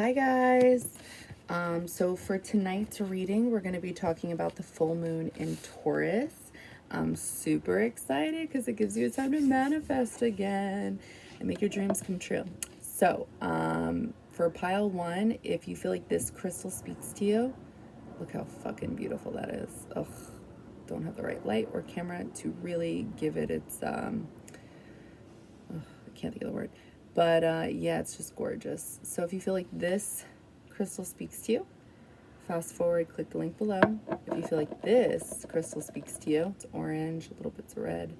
Hi guys. So for tonight's reading, we're going to be talking about the full moon in Taurus. I'm super excited because it gives you a time to manifest again and make your dreams come true. So for pile one, if you feel like this crystal speaks to you, look how fucking beautiful that is. Ugh, don't have the right light or camera to really give it its, I can't think of the word. But yeah, it's just gorgeous. So if you feel like this crystal speaks to you, fast forward, click the link below. If you feel like this crystal speaks to you, it's orange, little bits of red.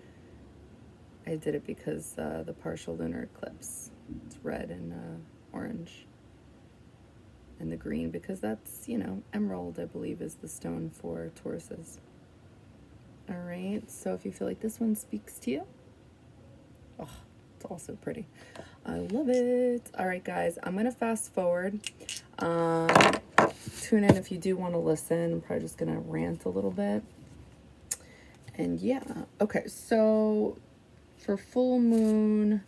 I did it because the partial lunar eclipse. It's red and orange. And the green because that's, emerald, I believe, is the stone for Tauruses. All right, so if you feel like this one speaks to you, oh, it's also pretty. I love it. All right, guys, I'm going to fast forward. Tune in if you do want to listen. I'm probably just going to rant a little bit. And yeah, okay, so for full moon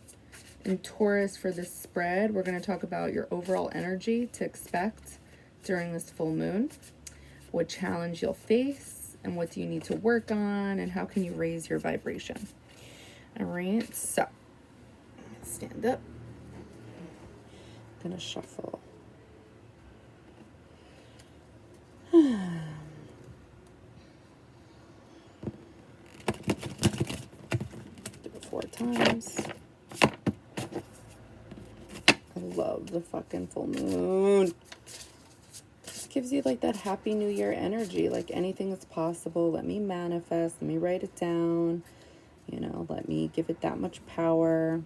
in Taurus for this spread, we're going to talk about your overall energy to expect during this full moon, what challenge you'll face, and what do you need to work on, and how can you raise your vibration. All right, so stand up. I'm gonna shuffle. Do it 4 times. I love the fucking full moon. Just gives you like that happy new year energy, like anything is possible. Let me manifest, let me write it down, let me give it that much power.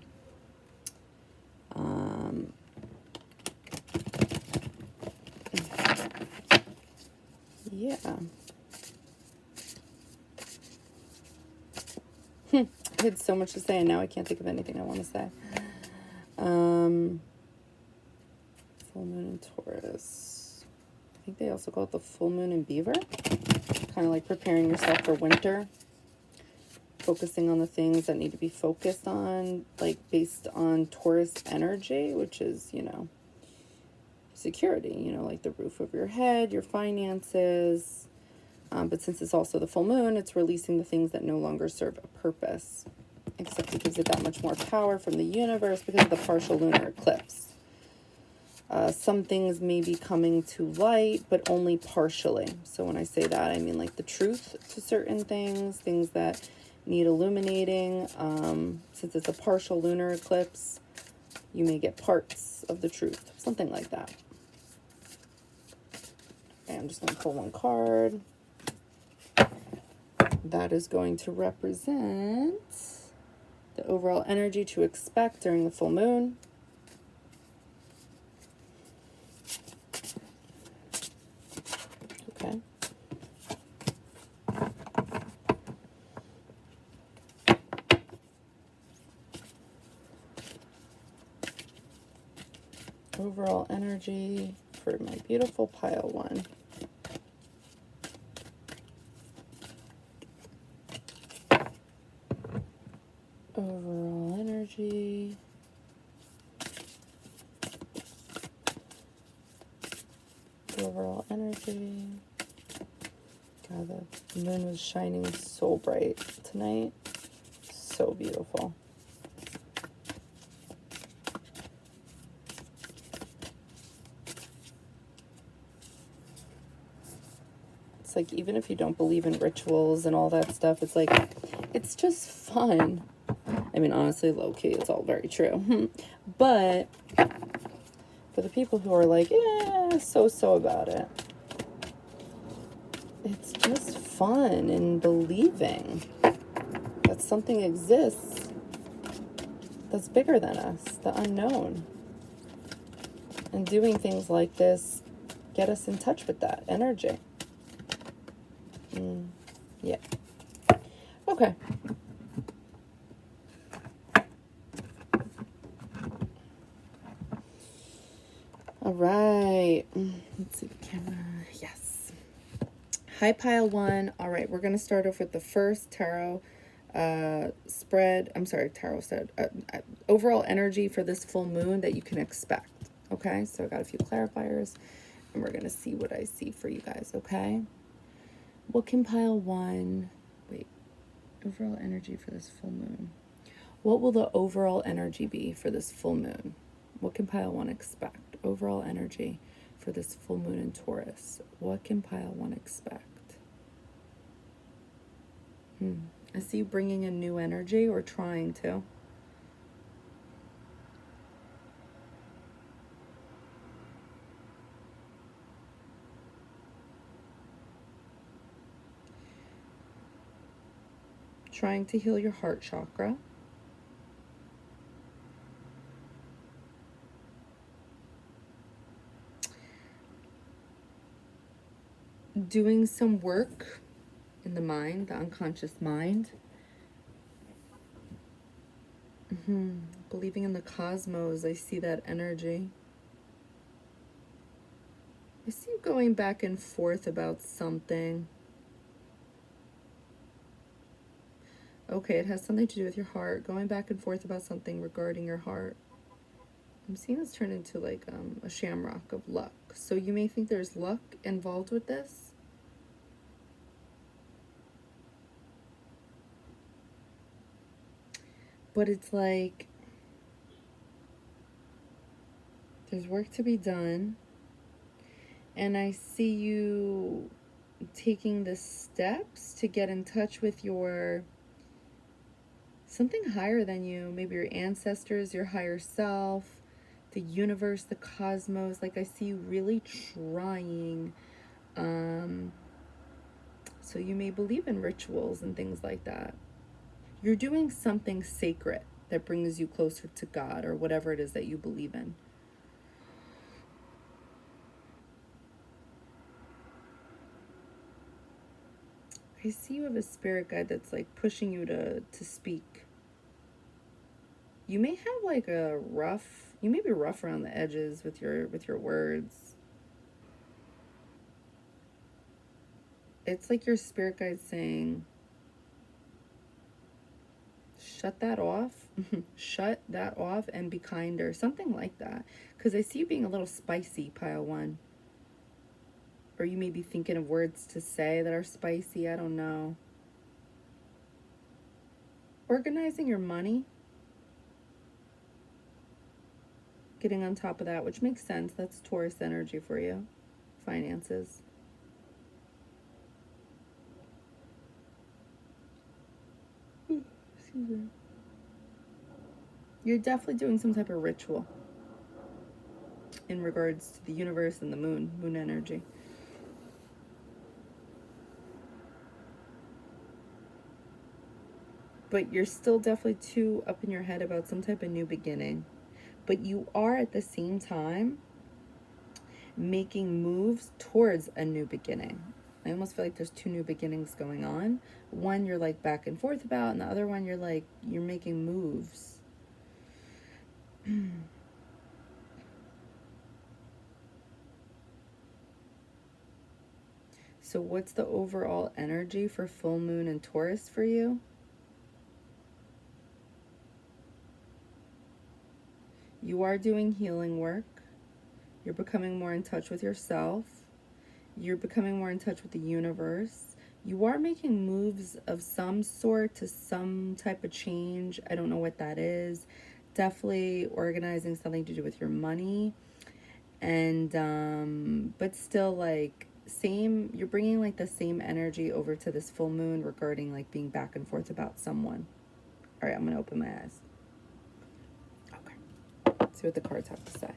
Yeah. I had so much to say and now I can't think of anything I want to say. Full moon in Taurus. I think they also call it the full moon in Beaver. Kind of like preparing yourself for winter. Focusing on the things that need to be focused on, like based on Taurus energy, which is, security, like the roof over your head, your finances. But since it's also the full moon, it's releasing the things that no longer serve a purpose. Except it gives it that much more power from the universe because of the partial lunar eclipse. Some things may be coming to light, but only partially. So when I say that, I mean like the truth to certain things, things that need illuminating. Since it's a partial lunar eclipse, you may get parts of the truth, something like that. Okay, I'm just going to pull one card. That is going to represent the overall energy to expect during the full moon. Okay. Overall energy for my beautiful pile one. Overall energy. Overall energy. God, the moon was shining so bright tonight. So beautiful. It's like, even if you don't believe in rituals and all that stuff, it's like, it's just fun. I mean, honestly, low-key, it's all very true. But for the people who are like, so about it, it's just fun and believing that something exists that's bigger than us, the unknown. And doing things like this get us in touch with that energy. Yeah. Okay. All right. Let's see the camera. Yes. Hi, pile one. All right. We're going to start off with the first tarot spread. I'm sorry, tarot said overall energy for this full moon that you can expect. Okay, so I got a few clarifiers, and we're going to see what I see for you guys, okay? What can pile one... Wait. Overall energy for this full moon. What will the overall energy be for this full moon? What can pile one expect? Overall energy for this full moon in Taurus. What can pile one expect? I see you bringing in new energy or trying to. Trying to heal your heart chakra. Doing some work in the mind, the unconscious mind. Believing in the cosmos, I see that energy. I see you going back and forth about something. Okay, it has something to do with your heart. Going back and forth about something regarding your heart. I'm seeing this turn into like a shamrock of luck. So you may think there's luck involved with this. But it's like there's work to be done. And I see you taking the steps to get in touch with your something higher than you, maybe your ancestors, your higher self, the universe, the cosmos. Like I see you really trying. So you may believe in rituals and things like that. You're doing something sacred that brings you closer to God or whatever it is that you believe in. I see you have a spirit guide that's like pushing you to speak. You may have like you may be rough around the edges with your words. It's like your spirit guide saying, shut that off, shut that off and be kinder, something like that. Because I see you being a little spicy, pile one. Or you may be thinking of words to say that are spicy, I don't know. Organizing your money. Getting on top of that, which makes sense. That's Taurus energy for you. Finances. Excuse me. You're definitely doing some type of ritual in regards to the universe and the moon energy. But you're still definitely too up in your head about some type of new beginning. But you are at the same time making moves towards a new beginning. I almost feel like there's two new beginnings going on. One you're like back and forth about, and the other one you're making moves. So what's the overall energy for full moon and Taurus for you? You are doing healing work. You're becoming more in touch with yourself. You're becoming more in touch with the universe. You are making moves of some sort to some type of change. I don't know what that is. Definitely organizing something to do with your money. And, but still like you're bringing like the same energy over to this full moon regarding like being back and forth about someone. All right, I'm going to open my eyes. Okay. Let's see what the cards have to say.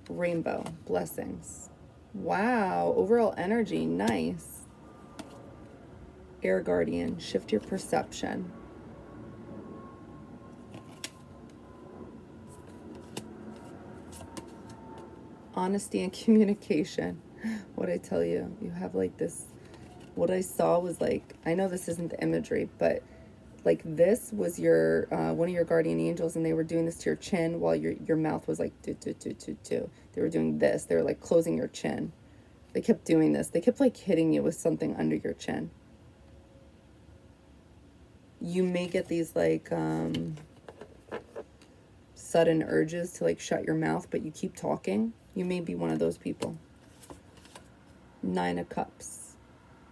Rainbow, blessings. Wow, overall energy, nice. Air Guardian, shift your perception. Honesty and communication. What I tell you, you have like this, what I saw was like, I know this isn't the imagery, but like this was your one of your guardian angels, and they were doing this to your chin while your mouth was like do. They were doing this. They were like closing your chin. They kept doing this. They kept like hitting you with something under your chin. You may get these like sudden urges to like shut your mouth, but you keep talking. You may be one of those people. 9 of Cups.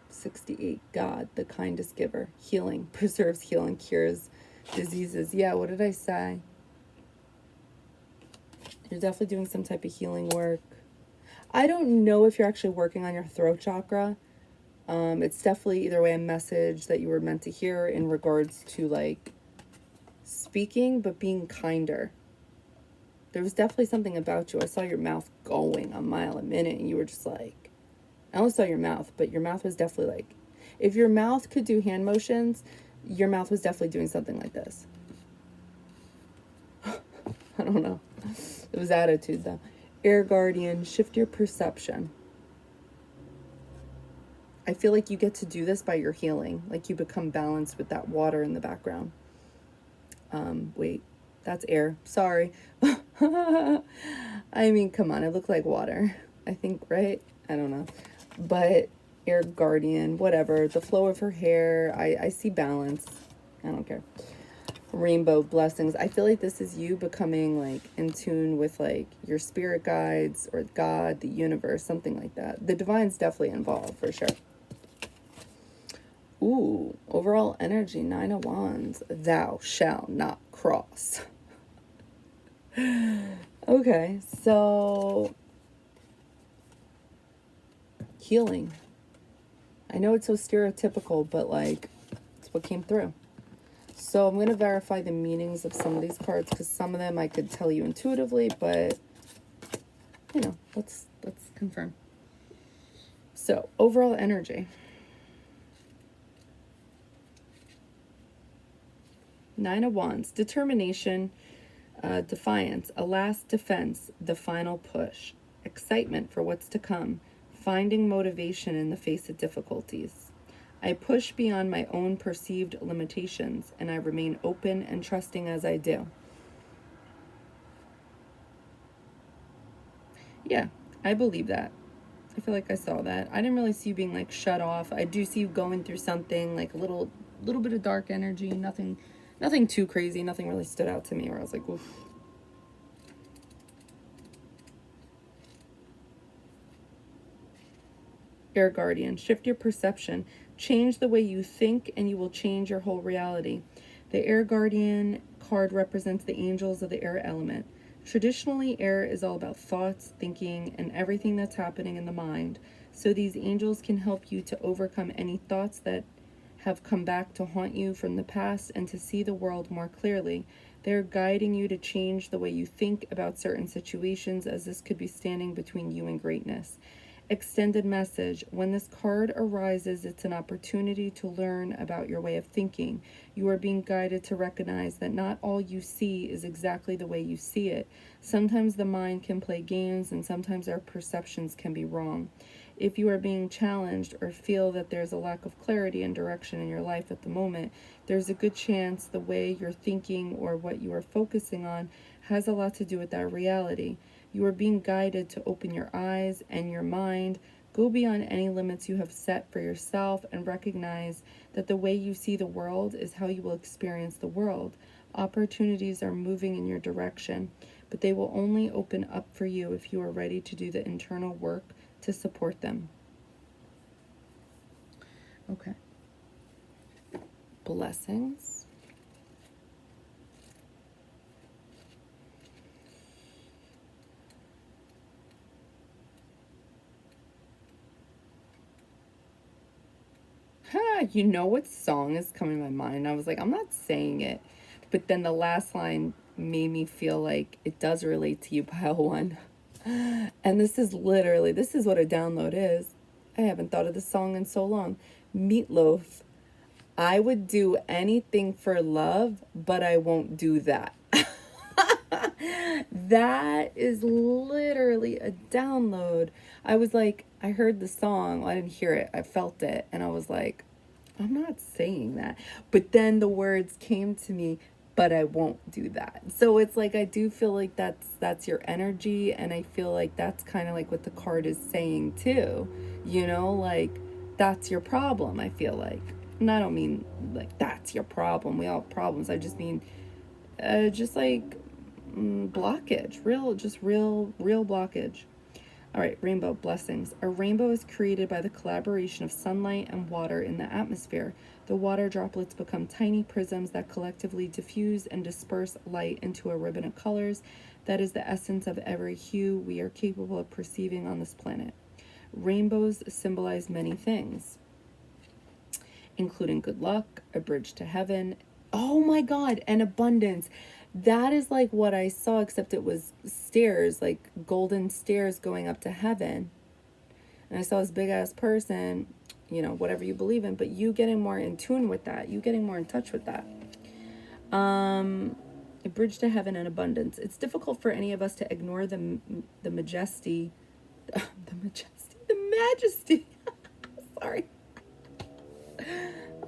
68. God, the kindest giver. Healing. Preserves, healing, cures diseases. Yeah, what did I say? You're definitely doing some type of healing work. I don't know if you're actually working on your throat chakra. It's definitely either way a message that you were meant to hear in regards to like speaking, but being kinder. There was definitely something about you. I saw your mouth going a mile a minute, and you were just like, I only saw your mouth, but your mouth was definitely like, if your mouth could do hand motions, your mouth was definitely doing something like this. I don't know. It was attitude though. Air Guardian, shift your perception. I feel like you get to do this by your healing. Like you become balanced with that water in the background. Wait, that's air. Sorry. I mean, come on, it looked like water. I think, right? I don't know. But Air Guardian, whatever. The flow of her hair. I see balance. I don't care. Rainbow blessings. I feel like this is you becoming like in tune with like your spirit guides or God, the universe, something like that. The divine's definitely involved for sure. Ooh, overall energy, 9 of Wands. Thou shalt not cross. Okay, so healing. I know it's so stereotypical, but like it's what came through. So I'm going to verify the meanings of some of these cards because some of them I could tell you intuitively, but you know, let's confirm. So overall energy. 9 of Wands, determination, defiance, a last defense, the final push, excitement for what's to come, finding motivation in the face of difficulties. I push beyond my own perceived limitations, and I remain open and trusting as I do. Yeah, I believe that. I feel like I saw that. I didn't really see you being like shut off. I do see you going through something like a little bit of dark energy, nothing too crazy, nothing really stood out to me where I was like, oof. Air Guardian, shift your perception. Change the way you think and you will change your whole reality. The Air Guardian card represents the angels of the air element. Traditionally, air is all about thoughts, thinking, and everything that's happening in the mind. So these angels can help you to overcome any thoughts that have come back to haunt you from the past and to see the world more clearly. They're guiding you to change the way you think about certain situations, as this could be standing between you and greatness. Extended message. When this card arises, it's an opportunity to learn about your way of thinking. You are being guided to recognize that not all you see is exactly the way you see it. Sometimes the mind can play games, and sometimes our perceptions can be wrong. If you are being challenged or feel that there's a lack of clarity and direction in your life at the moment, there's a good chance the way you're thinking or what you are focusing on has a lot to do with that reality. You are being guided to open your eyes and your mind, go beyond any limits you have set for yourself, and recognize that the way you see the world is how you will experience the world. Opportunities are moving in your direction, but they will only open up for you if you are ready to do the internal work to support them. Okay. Blessings. You know what song is coming to my mind? I was like, I'm not saying it. But then the last line made me feel like it does relate to you, pile one. And this is what a download is. I haven't thought of this song in so long. Meatloaf. I would do anything for love, but I won't do that. That is literally a download. I was like, I heard the song. Well, I didn't hear it. I felt it. And I was like, I'm not saying that. But then the words came to me, but I won't do that. So it's like, I do feel like that's your energy. And I feel like that's kind of like what the card is saying too. You know, like that's your problem, I feel like. And I don't mean like that's your problem. We all have problems. I just mean just like blockage, real blockage. All right, rainbow blessings. A rainbow is created by the collaboration of sunlight and water in the atmosphere. The water droplets become tiny prisms that collectively diffuse and disperse light into a ribbon of colors. That is the essence of every hue we are capable of perceiving on this planet. Rainbows symbolize many things, including good luck, a bridge to heaven. Oh my God, and abundance. That is like what I saw, except it was stairs, like golden stairs going up to heaven. And I saw this big ass person, you know, whatever you believe in, but you getting more in tune with that, you getting more in touch with that. A bridge to heaven and abundance. It's difficult for any of us to ignore the majesty. Sorry.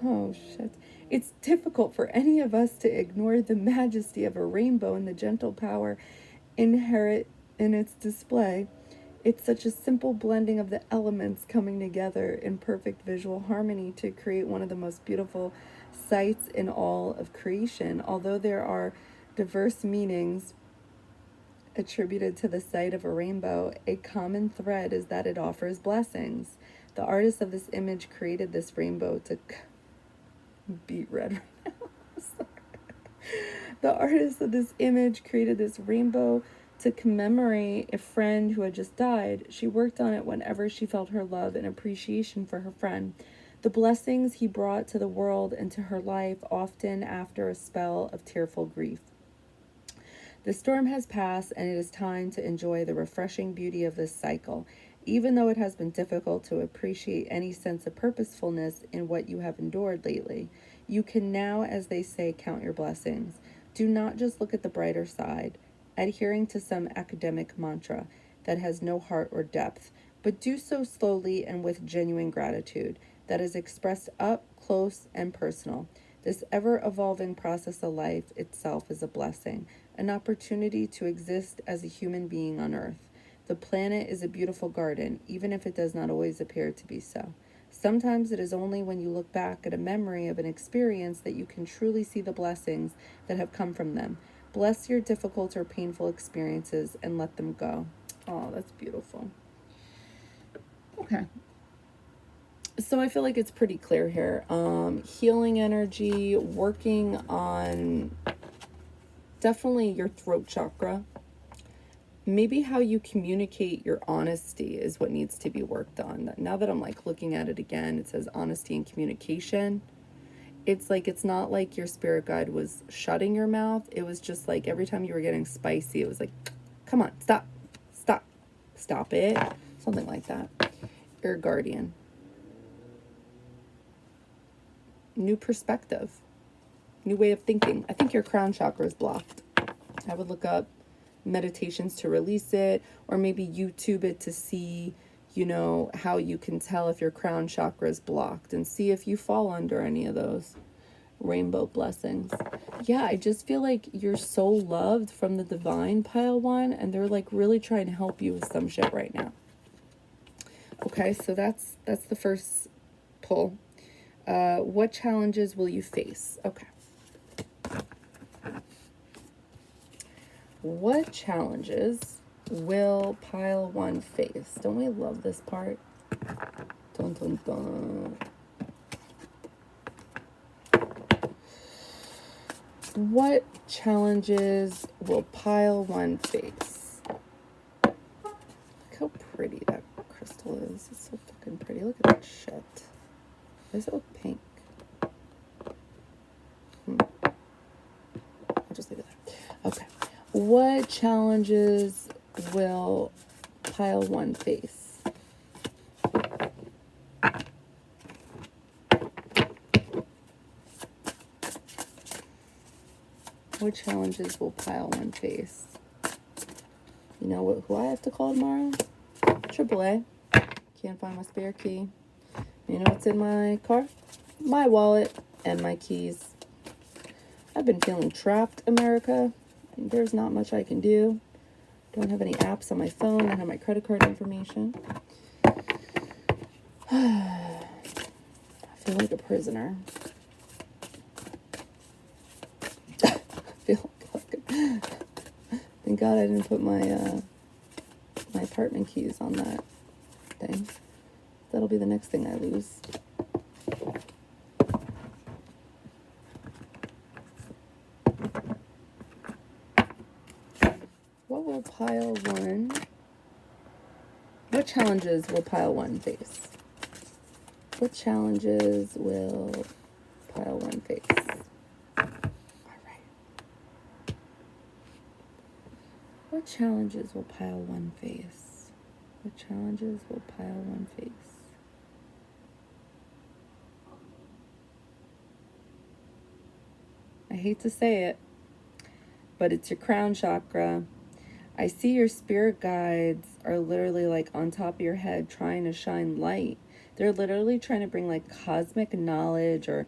Oh, shit. It's difficult for any of us to ignore the majesty of a rainbow and the gentle power inherent in its display. It's such a simple blending of the elements coming together in perfect visual harmony to create one of the most beautiful sights in all of creation. Although there are diverse meanings attributed to the sight of a rainbow, a common thread is that it offers blessings. The artist of this image created this rainbow to beat red right now. The artist of this image created this rainbow to commemorate a friend who had just died. She worked on it whenever she felt her love and appreciation for her friend. The blessings he brought to the world and to her life, often after a spell of tearful grief. The storm has passed, and it is time to enjoy the refreshing beauty of this cycle. Even though it has been difficult to appreciate any sense of purposefulness in what you have endured lately, you can now, as they say, count your blessings. Do not just look at the brighter side, adhering to some academic mantra that has no heart or depth, but do so slowly and with genuine gratitude that is expressed up close and personal. This ever-evolving process of life itself is a blessing, an opportunity to exist as a human being on Earth. The planet is a beautiful garden, even if it does not always appear to be so. Sometimes it is only when you look back at a memory of an experience that you can truly see the blessings that have come from them. Bless your difficult or painful experiences and let them go. Oh, that's beautiful. Okay. So I feel like it's pretty clear here. Healing energy, working on definitely your throat chakra. Maybe how you communicate your honesty is what needs to be worked on. Now that I'm like looking at it again, it says honesty and communication. It's like, it's not like your spirit guide was shutting your mouth. It was just like every time you were getting spicy, it was like, come on, stop it. Something like that. Your guardian. New perspective. New way of thinking. I think your crown chakra is blocked. I would look up meditations to release it, or maybe YouTube it to see, you know, how you can tell if your crown chakra is blocked and see if you fall under any of those rainbow blessings. Yeah, I just feel like you're so loved from the divine, pile one, and they're like really trying to help you with some shit right now. Okay, so that's the first pull. What challenges will you face? Okay. What challenges will pile one face? Don't we love this part? Dun, dun, dun. What challenges will pile one face? Look how pretty that crystal is. It's so fucking pretty. Look at that shit. Why does it look pink? I'll just leave it there. Okay. What challenges will pile one face? What challenges will pile one face? You know who I have to call tomorrow? AAA. Can't find my spare key. You know what's in my car? My wallet and my keys. I've been feeling trapped, America. There's not much I can do. Don't have any apps on my phone. Don't have my credit card information. I feel like a prisoner. I feel like Thank God I didn't put my my apartment keys on that thing. That'll be the next thing I lose. What will pile one? What challenges will pile one face? What challenges will pile one face? All right. What challenges will pile one face? What challenges will pile one face? I hate to say it, but it's your crown chakra. I see your spirit guides are literally like on top of your head trying to shine light. They're literally trying to bring like cosmic knowledge or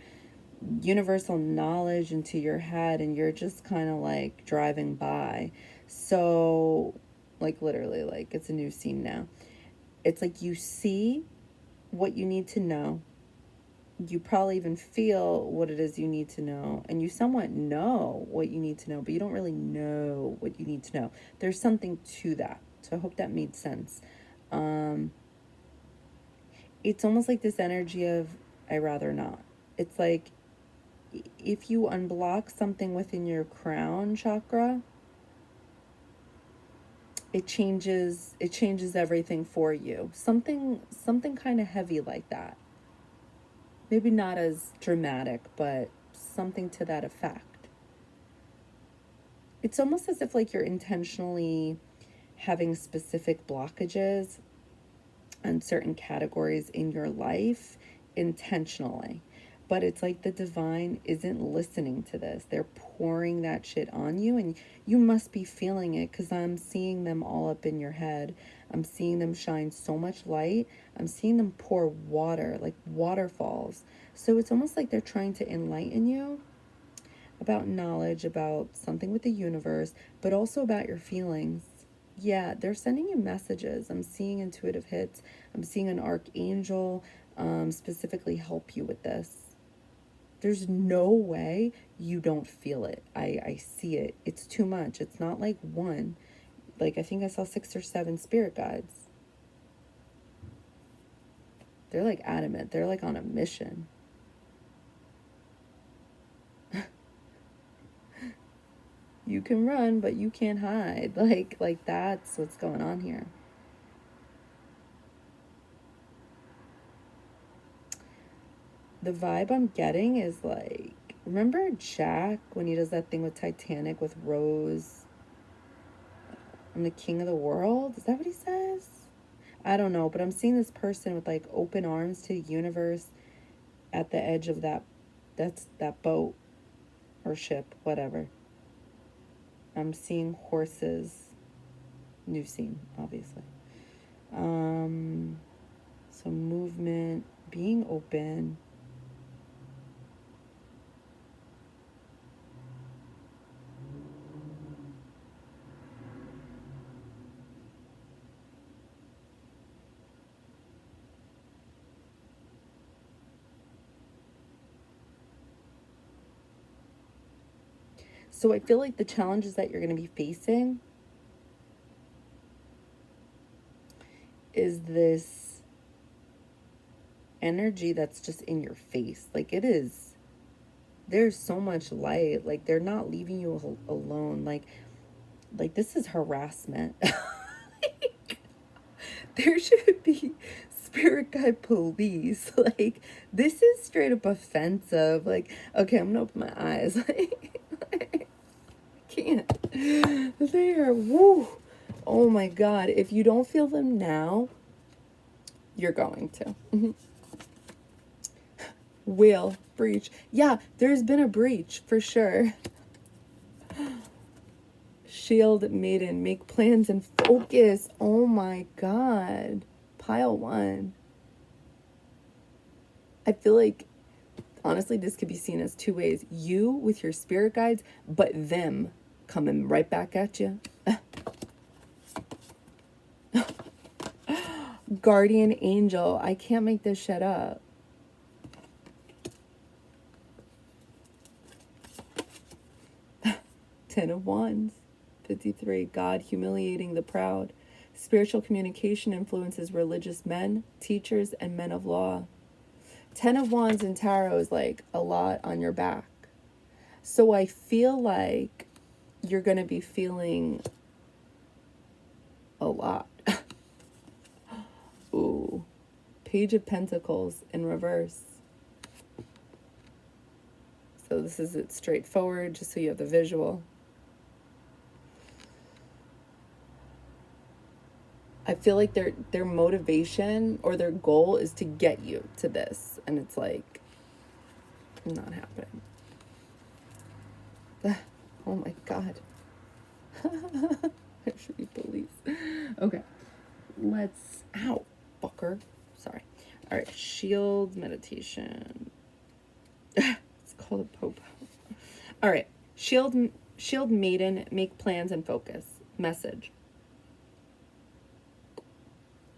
universal knowledge into your head, and you're just kind of like driving by. So like literally, like it's a new scene now. It's like you see what you need to know. You probably even feel what it is you need to know, and you somewhat know what you need to know, but you don't really know what you need to know. There's something to that. So I hope that made sense. It's almost like this energy of I rather not. It's like if you unblock something within your crown chakra, it changes everything for you. Something kind of heavy like that. Maybe not as dramatic, but something to that effect. It's almost as if like you're intentionally having specific blockages on certain categories in your life intentionally. But it's like the divine isn't listening to this. They're pouring that shit on you, and you must be feeling it, because I'm seeing them all up in your head. I'm seeing them shine so much light. I'm seeing them pour water, like waterfalls. So it's almost like they're trying to enlighten you about knowledge, about something with the universe, but also about your feelings. Yeah, they're sending you messages. I'm seeing intuitive hits. I'm seeing an archangel specifically help you with this. There's no way you don't feel it. I see it. It's too much. It's not like one. Like I think I saw 6 or 7 spirit guides. They're like adamant. They're like on a mission. You can run, but you can't hide. Like that's what's going on here. The vibe I'm getting is like, remember Jack when he does that thing with Titanic with Rose? I'm the king of the world? Is that what he says? I don't know, but I'm seeing this person with like open arms to the universe at the edge of that boat or ship, whatever. I'm seeing horses. New scene, obviously. So movement, being open. So I feel like the challenges that you're going to be facing is this energy that's just in your face. Like it is, there's so much light. Like they're not leaving you alone. Like this is harassment. Like, there should be spirit guide police. Like this is straight up offensive. Like, okay, I'm gonna open my eyes. Like, I can't. They are, woo. Oh my God. If you don't feel them now, you're going to. Will breach. Yeah, there's been a breach for sure. Shield maiden, make plans and focus. Oh my God. Pile 1. I feel like, honestly, this could be seen as 2 ways. You with your spirit guides, but them coming right back at you. Guardian angel. I can't make this shit up. Ten of Wands. 53, God humiliating the proud. Spiritual communication influences religious men, teachers, and men of law. 10 of Wands in Tarot is like a lot on your back. So I feel like you're going to be feeling a lot. Ooh. Page of Pentacles in reverse. So this is it straightforward, just so you have the visual. I feel like their motivation or their goal is to get you to this. And it's like, not happening. Oh my God. I should be police. Okay. Let's, ow, fucker. Sorry. All right. Shield meditation. It's called a popo. All right. Shield maiden, make plans and focus. Message.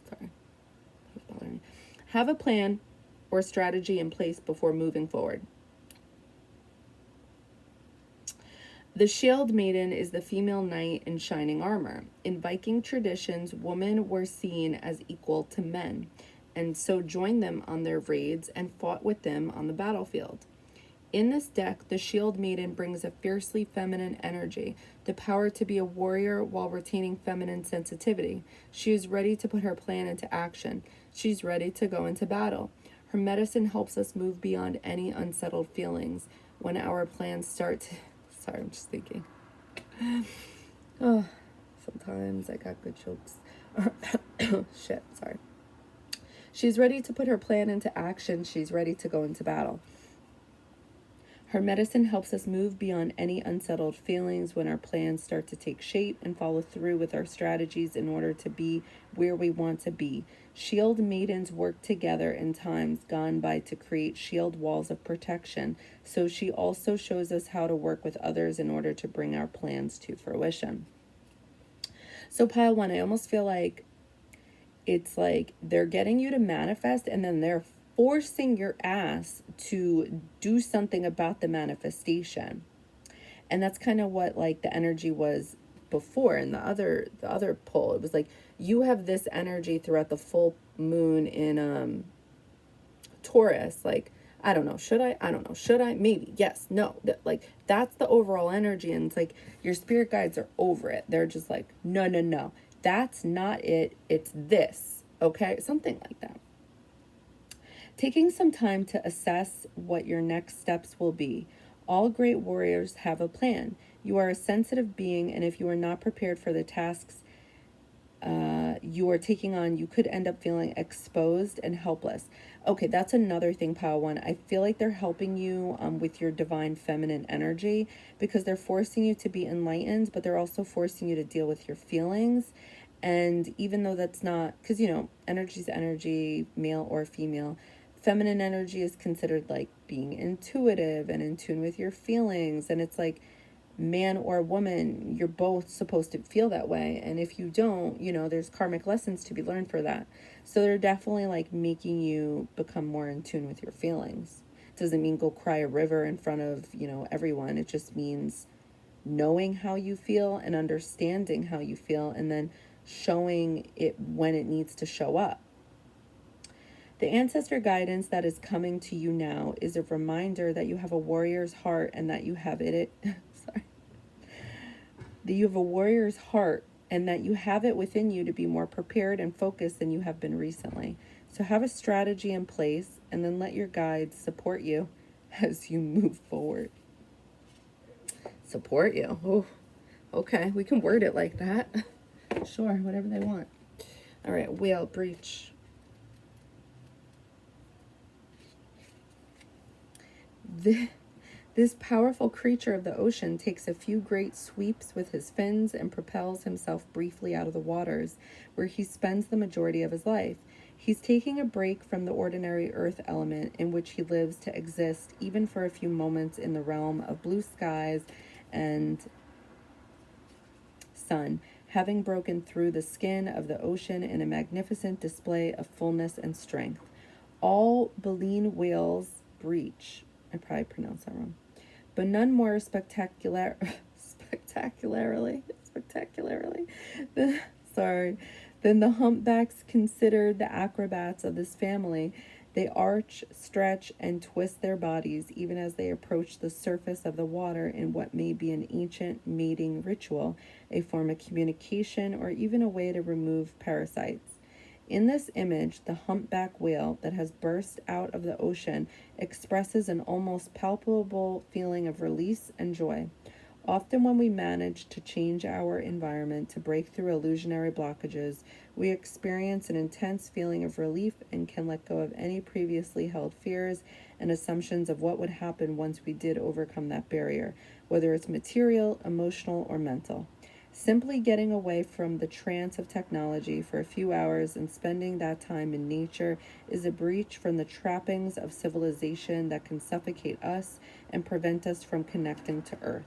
Sorry. That's bothering me. Have a plan or strategy in place before moving forward. The shield maiden is the female knight in shining armor. In Viking traditions, women were seen as equal to men, and so joined them on their raids and fought with them on the battlefield. In this deck, the shield maiden brings a fiercely feminine energy, the power to be a warrior while retaining feminine sensitivity. She is ready to put her plan into action. She's ready to go into battle. Her medicine helps us move beyond any unsettled feelings. When our plans start to... Sorry, I'm just thinking. Oh, sometimes I got good jokes. Shit, sorry. She's ready to put her plan into action. She's ready to go into battle. Her medicine helps us move beyond any unsettled feelings when our plans start to take shape and follow through with our strategies in order to be where we want to be. Shield maidens work together in times gone by to create shield walls of protection, so she also shows us how to work with others in order to bring our plans to fruition. So pile one, I almost feel like it's like they're getting you to manifest and then they're forcing your ass to do something about the manifestation. And that's kind of what like the energy was before in the other pull. It was like you have this energy throughout the full moon in Taurus. Like, I don't know, should I? I don't know, should I? Maybe, yes, no. Like, that's the overall energy. And it's like your spirit guides are over it. They're just like, no, no, no. That's not it. It's this. Okay? Something like that. Taking some time to assess what your next steps will be. All great warriors have a plan. You are a sensitive being, and if you are not prepared for the tasks you are taking on, you could end up feeling exposed and helpless. Okay, that's another thing, Pile One. I feel like they're helping you with your divine feminine energy because they're forcing you to be enlightened, but they're also forcing you to deal with your feelings. And even though that's not, because, you know, energy is energy, male or female. Feminine energy is considered like being intuitive and in tune with your feelings. And it's like, man or woman, you're both supposed to feel that way. And if you don't, you know, there's karmic lessons to be learned for that. So they're definitely like making you become more in tune with your feelings. Doesn't mean go cry a river in front of, you know, everyone. It just means knowing how you feel and understanding how you feel and then showing it when it needs to show up. The ancestor guidance that is coming to you now is a reminder that you have a warrior's heart and that you have it that you have a warrior's heart and that you have it within you to be more prepared and focused than you have been recently. So have a strategy in place and then let your guides support you as you move forward. Support you. Oh, okay. We can word it like that. Sure, whatever they want. All right, whale breach. This powerful creature of the ocean takes a few great sweeps with his fins and propels himself briefly out of the waters, where he spends the majority of his life. He's taking a break from the ordinary earth element in which he lives to exist, even for a few moments in the realm of blue skies and sun, having broken through the skin of the ocean in a magnificent display of fullness and strength. All baleen whales breach. I probably pronounced that wrong. But none more spectacularly spectacularly. Sorry. Then the humpbacks, considered the acrobats of this family. They arch, stretch, and twist their bodies even as they approach the surface of the water in what may be an ancient mating ritual, a form of communication, or even a way to remove parasites. In this image, the humpback whale that has burst out of the ocean expresses an almost palpable feeling of release and joy. Often, when we manage to change our environment to break through illusionary blockages, we experience an intense feeling of relief and can let go of any previously held fears and assumptions of what would happen once we did overcome that barrier, whether it's material, emotional, or mental. Simply getting away from the trance of technology for a few hours and spending that time in nature is a breach from the trappings of civilization that can suffocate us and prevent us from connecting to Earth.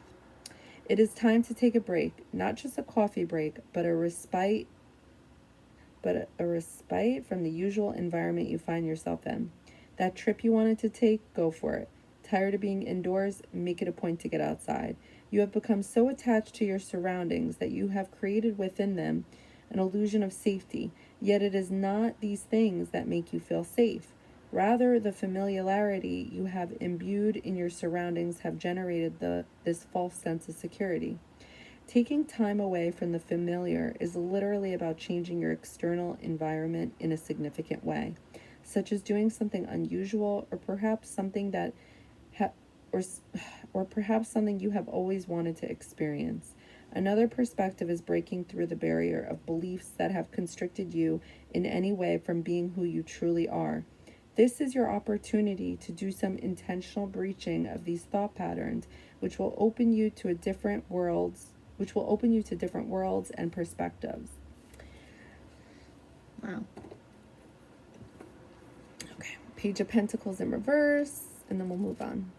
It is time to take a break, not just a coffee break, but a respite from the usual environment you find yourself in. That trip you wanted to take, go for it. Tired of being indoors? Make it a point to get outside. You have become so attached to your surroundings that you have created within them an illusion of safety, yet it is not these things that make you feel safe. Rather, the familiarity you have imbued in your surroundings have generated this false sense of security. Taking time away from the familiar is literally about changing your external environment in a significant way, such as doing something unusual, or perhaps something something you have always wanted to experience. Another perspective is breaking through the barrier of beliefs that have constricted you in any way from being who you truly are. This is your opportunity to do some intentional breaching of these thought patterns, which will open you to different worlds and perspectives. Wow. Okay, Page of Pentacles in reverse, and then we'll move on.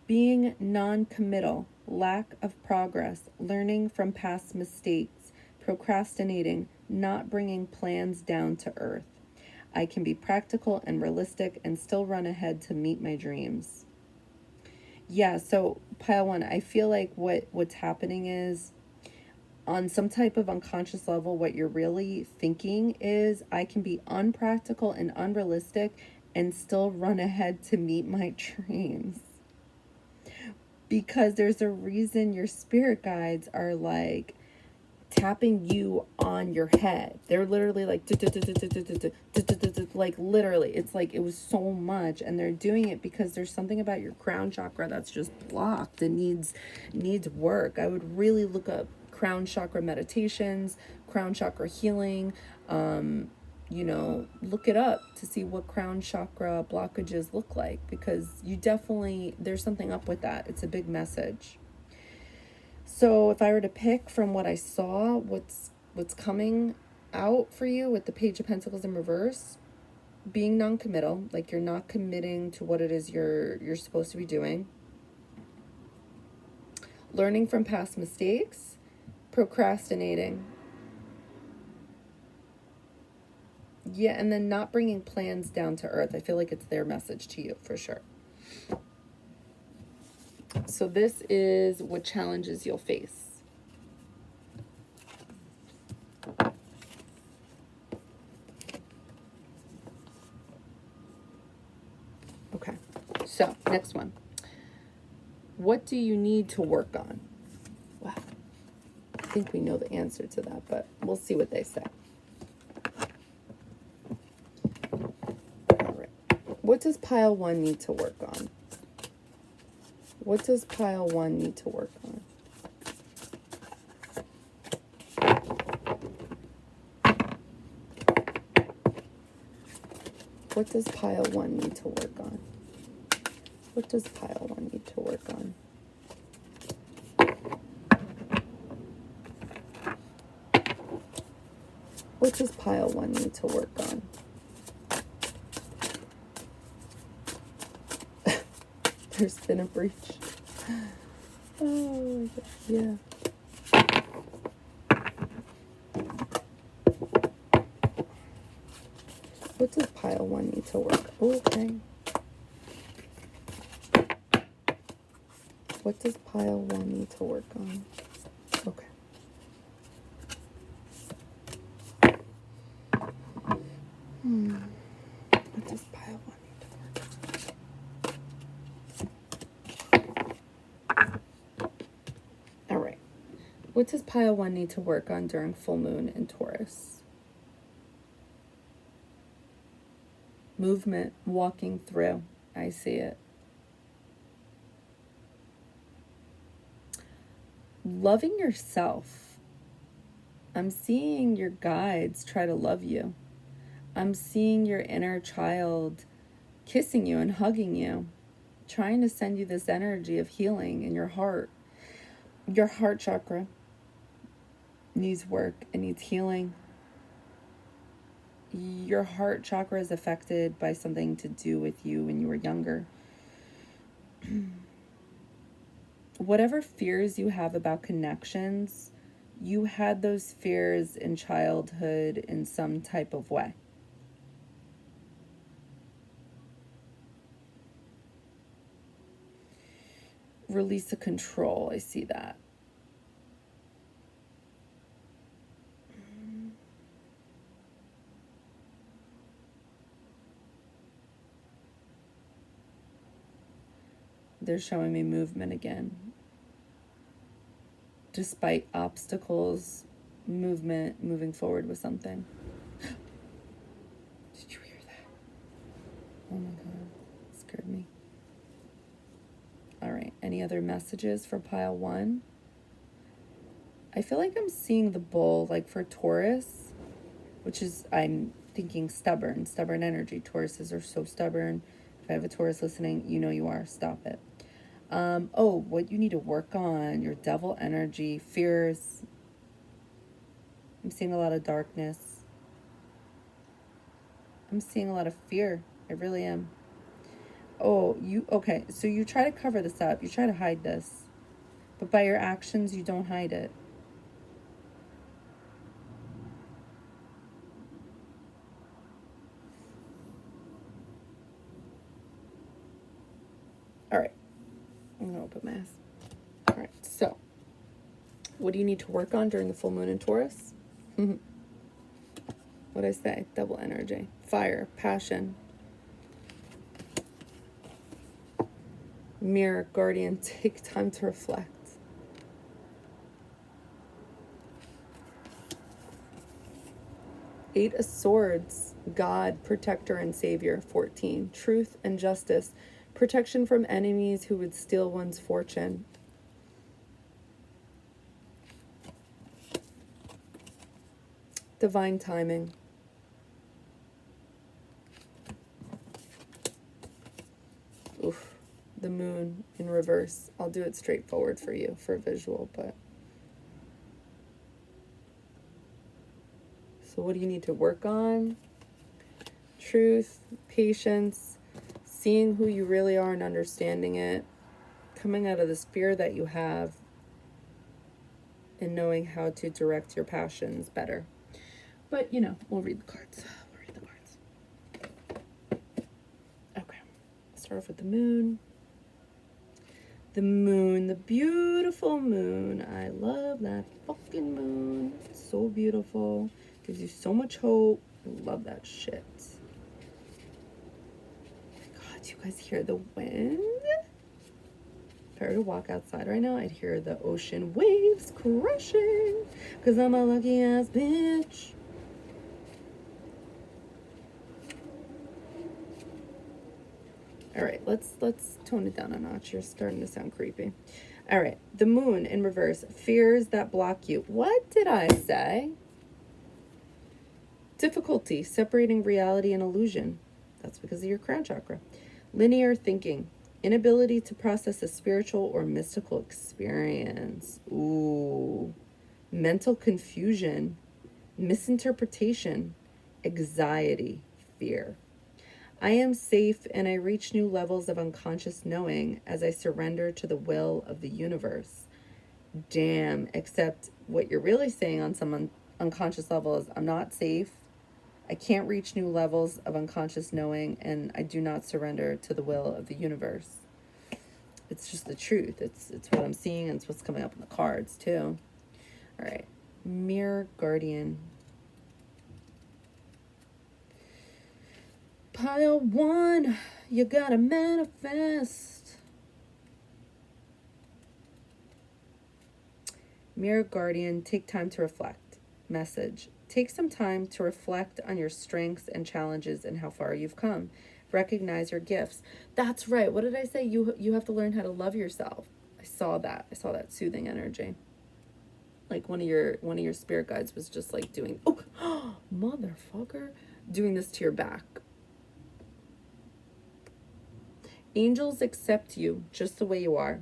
Being non-committal, lack of progress, learning from past mistakes, procrastinating, not bringing plans down to earth. I can be practical and realistic and still run ahead to meet my dreams. Yeah, so pile one, I feel like what's happening is, on some type of unconscious level, what you're really thinking is, I can be unpractical and unrealistic and still run ahead to meet my dreams. Because there's a reason your spirit guides are like tapping you on your head. They're literally like, like literally, it's like it was so much, and they're doing it because there's something about your crown chakra that's just blocked and needs work. I would really look up crown chakra meditations, crown chakra healing, look it up to see what crown chakra blockages look like, because there's something up with that. It's a big message. So if I were to pick from what I saw, what's coming out for you with the Page of Pentacles in reverse, being non-committal, like you're not committing to what it is you're supposed to be doing. Learning from past mistakes, procrastinating. Yeah, and then not bringing plans down to earth. I feel like it's their message to you for sure. So this is what challenges you'll face. Okay, so next one. What do you need to work on? Wow. I think we know the answer to that, but we'll see what they say. All right. What does pile one need to work on? What does pile one need to work on? What does pile one need to work on? What does pile one need to work on? What does pile one need to work on? There's been a breach. Oh my God. Yeah. What does pile 1 need to work? Okay. What does pile 1 need to work on? Okay. What does pile 1 need to work on? All right. What does pile 1 need to work on during full moon in Taurus? Movement, walking through. I see it. Loving yourself. I'm seeing your guides try to love you. I'm seeing your inner child kissing you and hugging you, trying to send you this energy of healing in your heart. Your heart chakra needs work. It needs healing. Your heart chakra is affected by something to do with you when you were younger. Whatever fears you have about connections, you had those fears in childhood in some type of way. Release the control. I see that. They're showing me movement again. Despite obstacles, movement, moving forward with something. Did you hear that? Oh my God, it scared me. All right, any other messages for pile 1? I feel like I'm seeing the bull, like for Taurus, which is, I'm thinking stubborn energy. Tauruses are so stubborn. If I have a Taurus listening, you know you are. Stop it. What you need to work on, your devil energy, fears. I'm seeing a lot of darkness. I'm seeing a lot of fear. I really am. Okay, so you try to cover this up. You try to hide this. But by your actions, you don't hide it. All right. I'm going to open my eyes. All right, so what do you need to work on during the full moon in Taurus? What'd I say? Double energy. Fire. Passion. Mirror. Guardian. Take time to reflect. Eight of Swords. God. Protector and Savior. 14. Truth and justice. Protection from enemies who would steal one's fortune. Divine timing. Oof. The moon in reverse. I'll do it straightforward for you for a visual, but. So what do you need to work on? Truth, patience, seeing who you really are and understanding it, coming out of this fear that you have, and knowing how to direct your passions better. But, we'll read the cards. Okay. Start off with the moon. The moon, the beautiful moon. I love that fucking moon. It's so beautiful. Gives you so much hope. I love that shit. Oh my God, you guys hear the wind? If I were to walk outside right now, I'd hear the ocean waves crashing. Because I'm a lucky ass bitch. All right, let's tone it down a notch. You're starting to sound creepy. All right, the moon in reverse. Fears that block you. What did I say? Difficulty separating reality and illusion. That's because of your crown chakra. Linear thinking. Inability to process a spiritual or mystical experience. Ooh. Mental confusion. Misinterpretation. Anxiety. Fear. I am safe and I reach new levels of unconscious knowing as I surrender to the will of the universe. Damn, except what you're really saying on some unconscious level is I'm not safe. I can't reach new levels of unconscious knowing, and I do not surrender to the will of the universe. It's just the truth. It's what I'm seeing, and it's what's coming up in the cards too. All right, Mirror Guardian. Pile 1, you gotta manifest. Mirror Guardian, take time to reflect. Message: take some time to reflect on your strengths and challenges and how far you've come. Recognize your gifts. That's right. What did I say? You have to learn how to love yourself. I saw that soothing energy. Like one of your spirit guides was just like doing, oh, motherfucker, doing this to your back. Angels accept you just the way you are.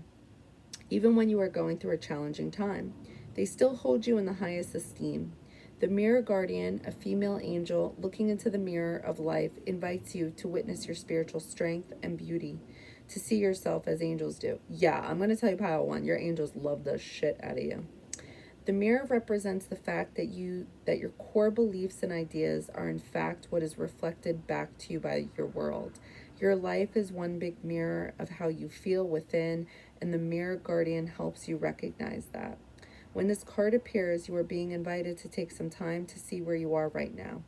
Even when you are going through a challenging time, they still hold you in the highest esteem. The Mirror Guardian, a female angel looking into the mirror of life, invites you to witness your spiritual strength and beauty, to see yourself as angels do. Yeah, I'm going to tell you, pile 1, your angels love the shit out of you. The mirror represents the fact that your core beliefs and ideas are in fact what is reflected back to you by your world. Your life is one big mirror of how you feel within, and the Mirror Guardian helps you recognize that. When this card appears, you are being invited to take some time to see where you are right now.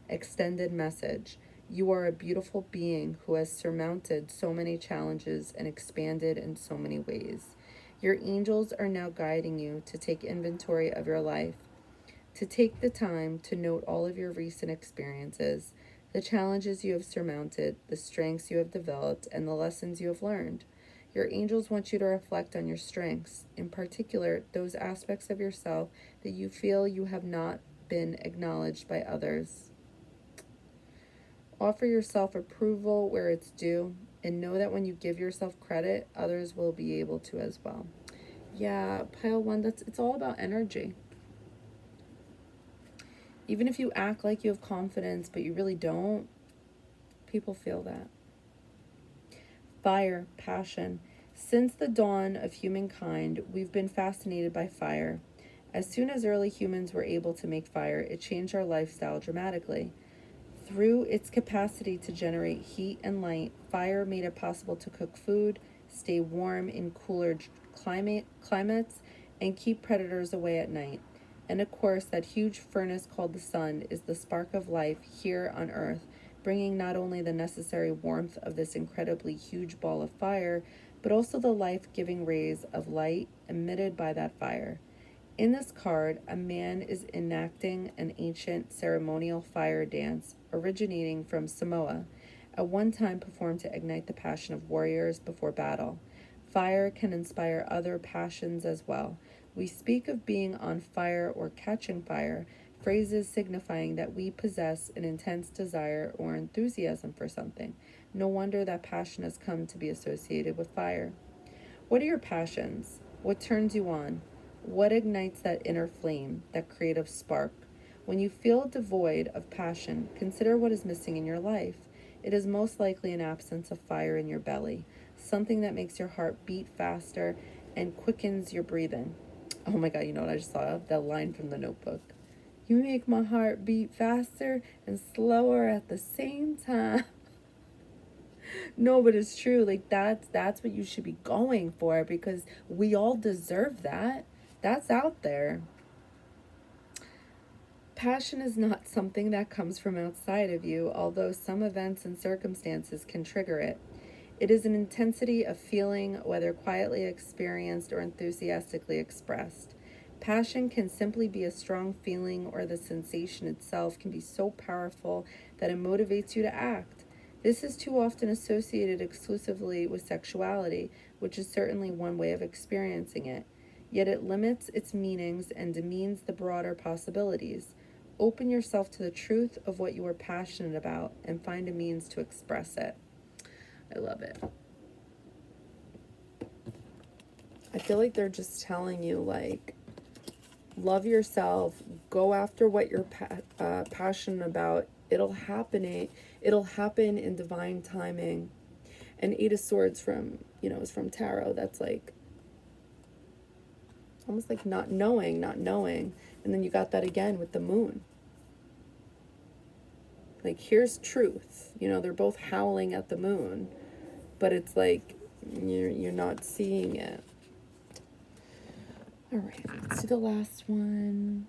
Extended message: you are a beautiful being who has surmounted so many challenges and expanded in so many ways. Your angels are now guiding you to take inventory of your life, to take the time to note all of your recent experiences, the challenges you have surmounted, the strengths you have developed, and the lessons you have learned. Your angels want you to reflect on your strengths, in particular, those aspects of yourself that you feel you have not been acknowledged by others. Offer yourself approval where it's due, and know that when you give yourself credit, others will be able to as well. Yeah, pile 1, it's all about energy. Even if you act like you have confidence, but you really don't, people feel that. Fire, passion. Since the dawn of humankind, we've been fascinated by fire. As soon as early humans were able to make fire, it changed our lifestyle dramatically. Through its capacity to generate heat and light, fire made it possible to cook food, stay warm in cooler climates, and keep predators away at night. And of course, that huge furnace called the sun is the spark of life here on Earth, bringing not only the necessary warmth of this incredibly huge ball of fire, but also the life-giving rays of light emitted by that fire. In this card, a man is enacting an ancient ceremonial fire dance originating from Samoa, at one time performed to ignite the passion of warriors before battle. Fire can inspire other passions as well. We speak of being on fire or catching fire, phrases signifying that we possess an intense desire or enthusiasm for something. No wonder that passion has come to be associated with fire. What are your passions? What turns you on? What ignites that inner flame, that creative spark? When you feel devoid of passion, consider what is missing in your life. It is most likely an absence of fire in your belly, something that makes your heart beat faster and quickens your breathing. Oh my God, you know what I just thought of? That line from The Notebook. You make my heart beat faster and slower at the same time. No, but it's true. Like that's what you should be going for, because we all deserve that. That's out there. Passion is not something that comes from outside of you, although some events and circumstances can trigger it. It is an intensity of feeling, whether quietly experienced or enthusiastically expressed. Passion can simply be a strong feeling, or the sensation itself can be so powerful that it motivates you to act. This is too often associated exclusively with sexuality, which is certainly one way of experiencing it. Yet it limits its meanings and demeans the broader possibilities. Open yourself to the truth of what you are passionate about and find a means to express it. I love it. I feel like they're just telling you, like, love yourself, go after what you're passionate about, It'll happen in divine timing. And Eight of Swords is from tarot. That's like almost like not knowing. And then you got that again with the moon. Like, here's truth. They're both howling at the moon, but it's like you're not seeing it. All right, let's do the last one.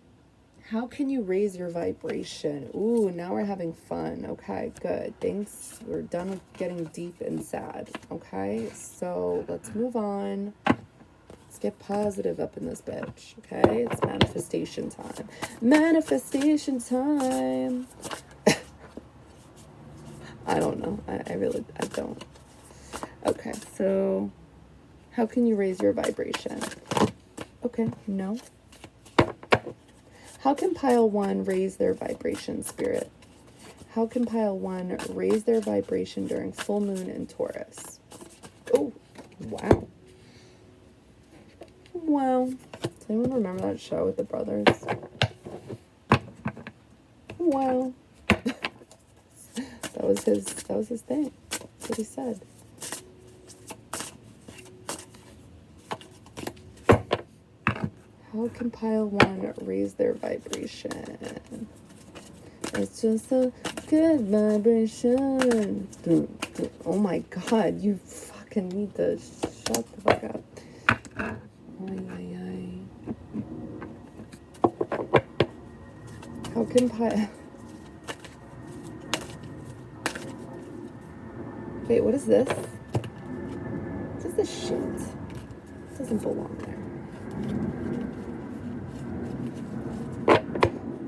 How can you raise your vibration? Ooh, now we're having fun. Okay, good. Thanks. We're done with getting deep and sad. Okay, so let's move on. Let's get positive up in this bitch. Okay, it's manifestation time. Manifestation time. I don't know. I don't. Okay, so how can you raise your vibration? Okay, no. How can pile 1 raise their vibration, Spirit? How can pile 1 raise their vibration during full moon in Taurus? Oh, wow. Wow. Does anyone remember that show with the brothers? Wow. That was his thing. That's what he said. How can pile 1 raise their vibration? It's just a good vibration. Oh my God, you fucking need to shut the fuck up. How can pile... Wait, what is this? What is this shit? It doesn't belong there.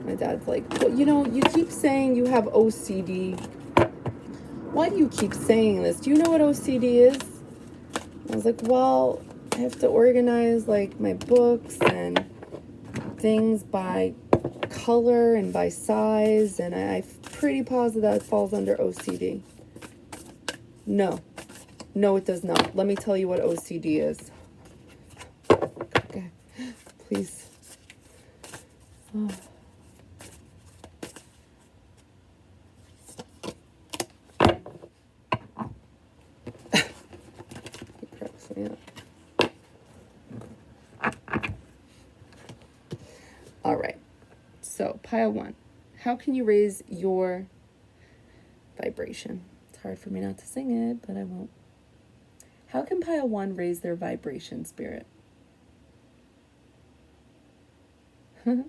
My dad's like, well, you keep saying you have OCD. Why do you keep saying this? Do you know what OCD is? I was like, well, I have to organize like my books and things by color and by size, and I'm pretty positive that falls under OCD. No, it does not. Let me tell you what OCD is. Okay, please. Oh. It cracks me up. All right, so pile 1. How can you raise your vibration? It's hard for me not to sing it, but I won't. How can pile 1 raise their vibration, Spirit? I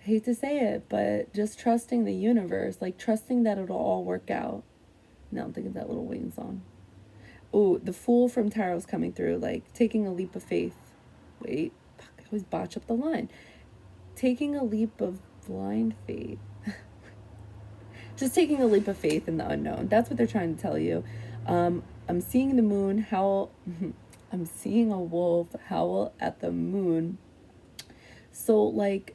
hate to say it, but just trusting the universe, like trusting that it'll all work out. Now I'm thinking of that Little Wayne song. Oh, the Fool from Tarot's coming through, like taking a leap of faith. Wait, fuck, I always botch up the line. Taking a leap of blind faith. Just taking a leap of faith in the unknown. That's what they're trying to tell you. I'm seeing the moon howl. I'm seeing a wolf howl at the moon. So, like,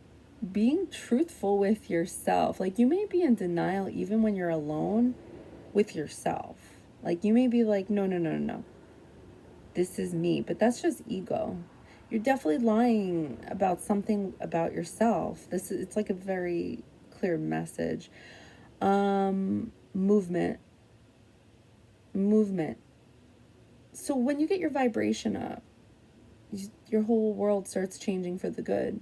being truthful with yourself. Like, you may be in denial even when you're alone with yourself. Like, you may be like, no. This is me. But that's just ego. You're definitely lying about something about yourself. It's like a very clear message. Movement. So when you get your vibration up, your whole world starts changing for the good.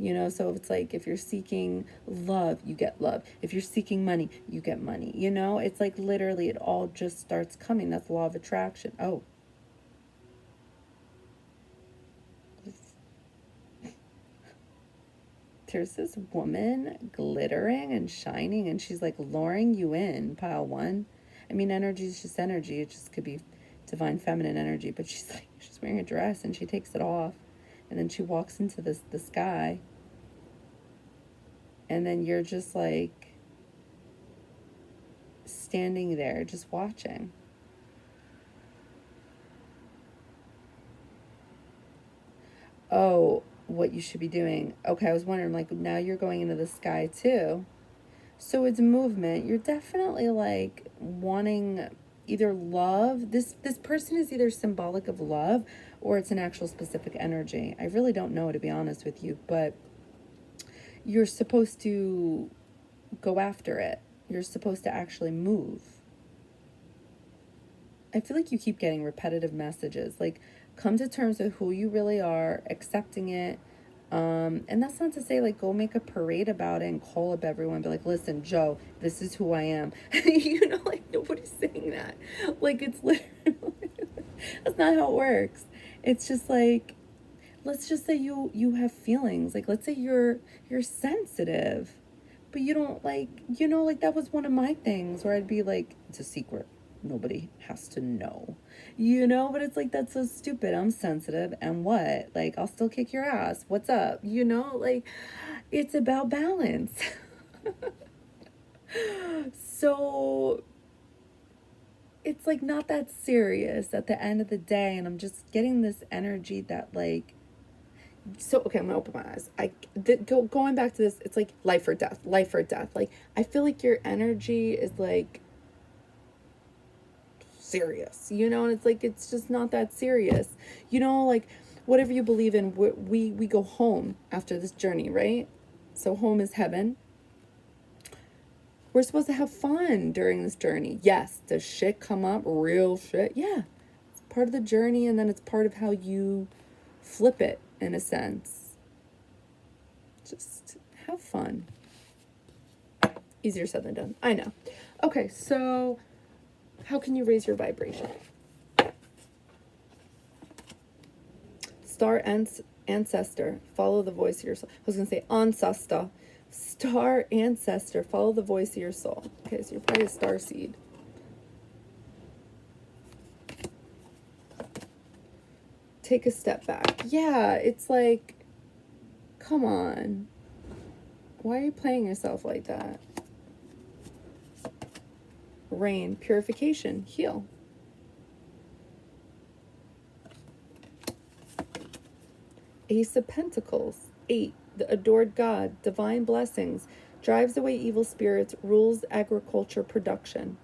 So it's like if you're seeking love, you get love. If you're seeking money, you get money. It's like literally it all just starts coming. That's the law of attraction. Oh. There's this woman glittering and shining, and she's like luring you in, pile 1. I mean, energy is just energy. It just could be divine feminine energy, but she's wearing a dress and she takes it off, and then she walks into the sky, and then you're just like standing there just watching. Oh, what you should be doing. Okay, I was wondering, like, now you're going into the sky too. So it's movement. You're definitely like wanting either love. This person is either symbolic of love or it's an actual specific energy. I really don't know, to be honest with you, but you're supposed to go after it. You're supposed to actually move. I feel like you keep getting repetitive messages. Like, come to terms with who you really are, accepting it. And that's not to say, like, go make a parade about it and call up everyone, be like, listen, Joe, this is who I am. Like, nobody's saying that. Like, it's literally, that's not how it works. It's just like, let's just say you have feelings. Like, let's say you're sensitive, but you don't, like, like, that was one of my things where I'd be like, it's a secret, nobody has to know, but it's like, that's so stupid. I'm sensitive, and what? Like, I'll still kick your ass. What's up? Like, it's about balance. So it's like not that serious at the end of the day, and I'm just getting this energy that, like, so okay, I'm gonna open my eyes. Going back to this, it's like life or death, life or death. Like, I feel like your energy is like serious, and it's like, it's just not that serious, like, whatever you believe in, we go home after this journey, right? So home is heaven. We're supposed to have fun during this journey. Yes, does shit come up? Real shit? Yeah. It's part of the journey, and then it's part of how you flip it, in a sense. Just have fun. Easier said than done. I know. Okay, so how can you raise your vibration? Star ancestor, follow the voice of your soul. I was going to say ancestor. Star ancestor, follow the voice of your soul. Okay, so you're probably a star seed. Take a step back. Yeah, it's like, come on. Why are you playing yourself like that? Rain, purification, heal. Ace of Pentacles, 8, the adored God, divine blessings, drives away evil spirits, rules agriculture production.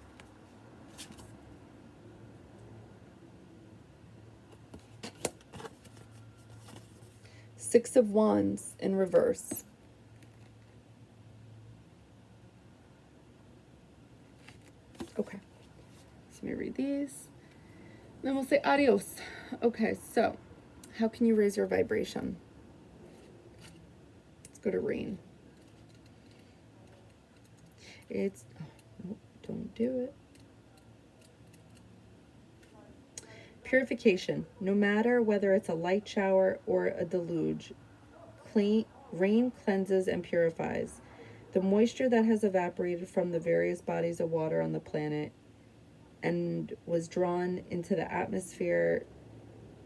Six of Wands in reverse. Okay, so let me read these. Then we'll say adios. Okay, so how can you raise your vibration? Let's go to rain. It's, oh, don't do it. Purification. No matter whether it's a light shower or a deluge, rain cleanses and purifies. The moisture that has evaporated from the various bodies of water on the planet and was drawn into the atmosphere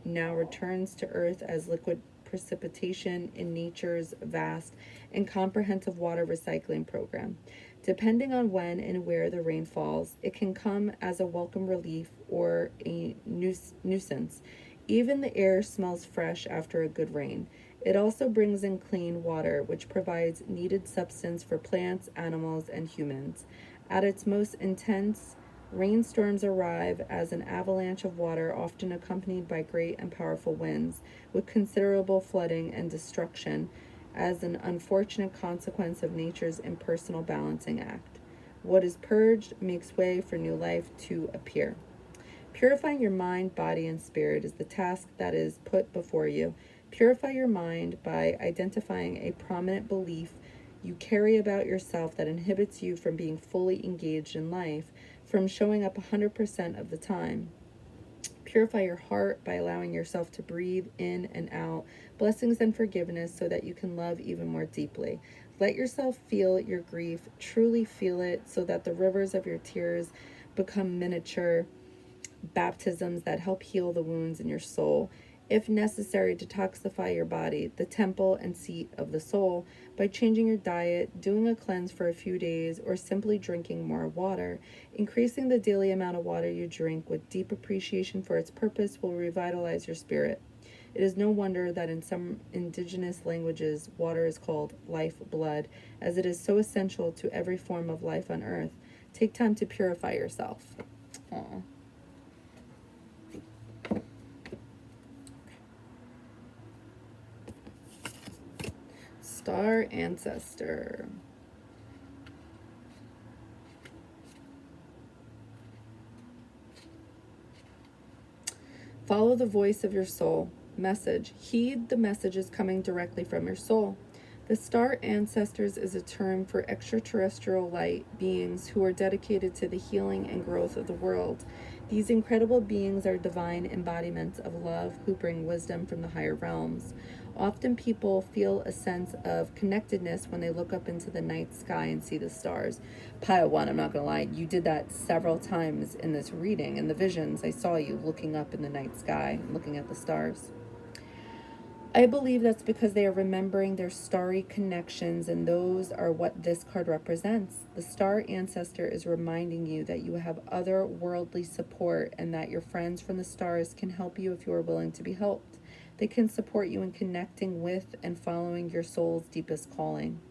now returns to Earth as liquid precipitation in nature's vast and comprehensive water recycling program. Depending on when and where the rain falls, it can come as a welcome relief or a nuisance. Even the air smells fresh after a good rain. It also brings in clean water, which provides needed substance for plants, animals, and humans. At its most intense, rainstorms arrive as an avalanche of water, often accompanied by great and powerful winds, with considerable flooding and destruction as an unfortunate consequence of nature's impersonal balancing act. What is purged makes way for new life to appear. Purifying your mind, body, and spirit is the task that is put before you. Purify your mind by identifying a prominent belief you carry about yourself that inhibits you from being fully engaged in life, from showing up 100% of the time. Purify your heart by allowing yourself to breathe in and out blessings and forgiveness so that you can love even more deeply. Let yourself feel your grief, truly feel it, so that the rivers of your tears become miniature baptisms that help heal the wounds in your soul. If necessary, detoxify your body, the temple and seat of the soul, by changing your diet, doing a cleanse for a few days, or simply drinking more water. Increasing the daily amount of water you drink with deep appreciation for its purpose will revitalize your spirit. It is no wonder that in some indigenous languages, water is called life blood, as it is so essential to every form of life on earth. Take time to purify yourself. Aww. Star ancestor. Follow the voice of your soul. Message. Heed the messages coming directly from your soul. The star ancestors is a term for extraterrestrial light beings who are dedicated to the healing and growth of the world. These incredible beings are divine embodiments of love who bring wisdom from the higher realms. Often people feel a sense of connectedness when they look up into the night sky and see the stars. Pile 1, I'm not going to lie, you did that several times in this reading. In the visions, I saw you looking up in the night sky and looking at the stars. I believe that's because they are remembering their starry connections, and those are what this card represents. The star ancestor is reminding you that you have otherworldly support and that your friends from the stars can help you if you are willing to be helped. They can support you in connecting with and following your soul's deepest calling.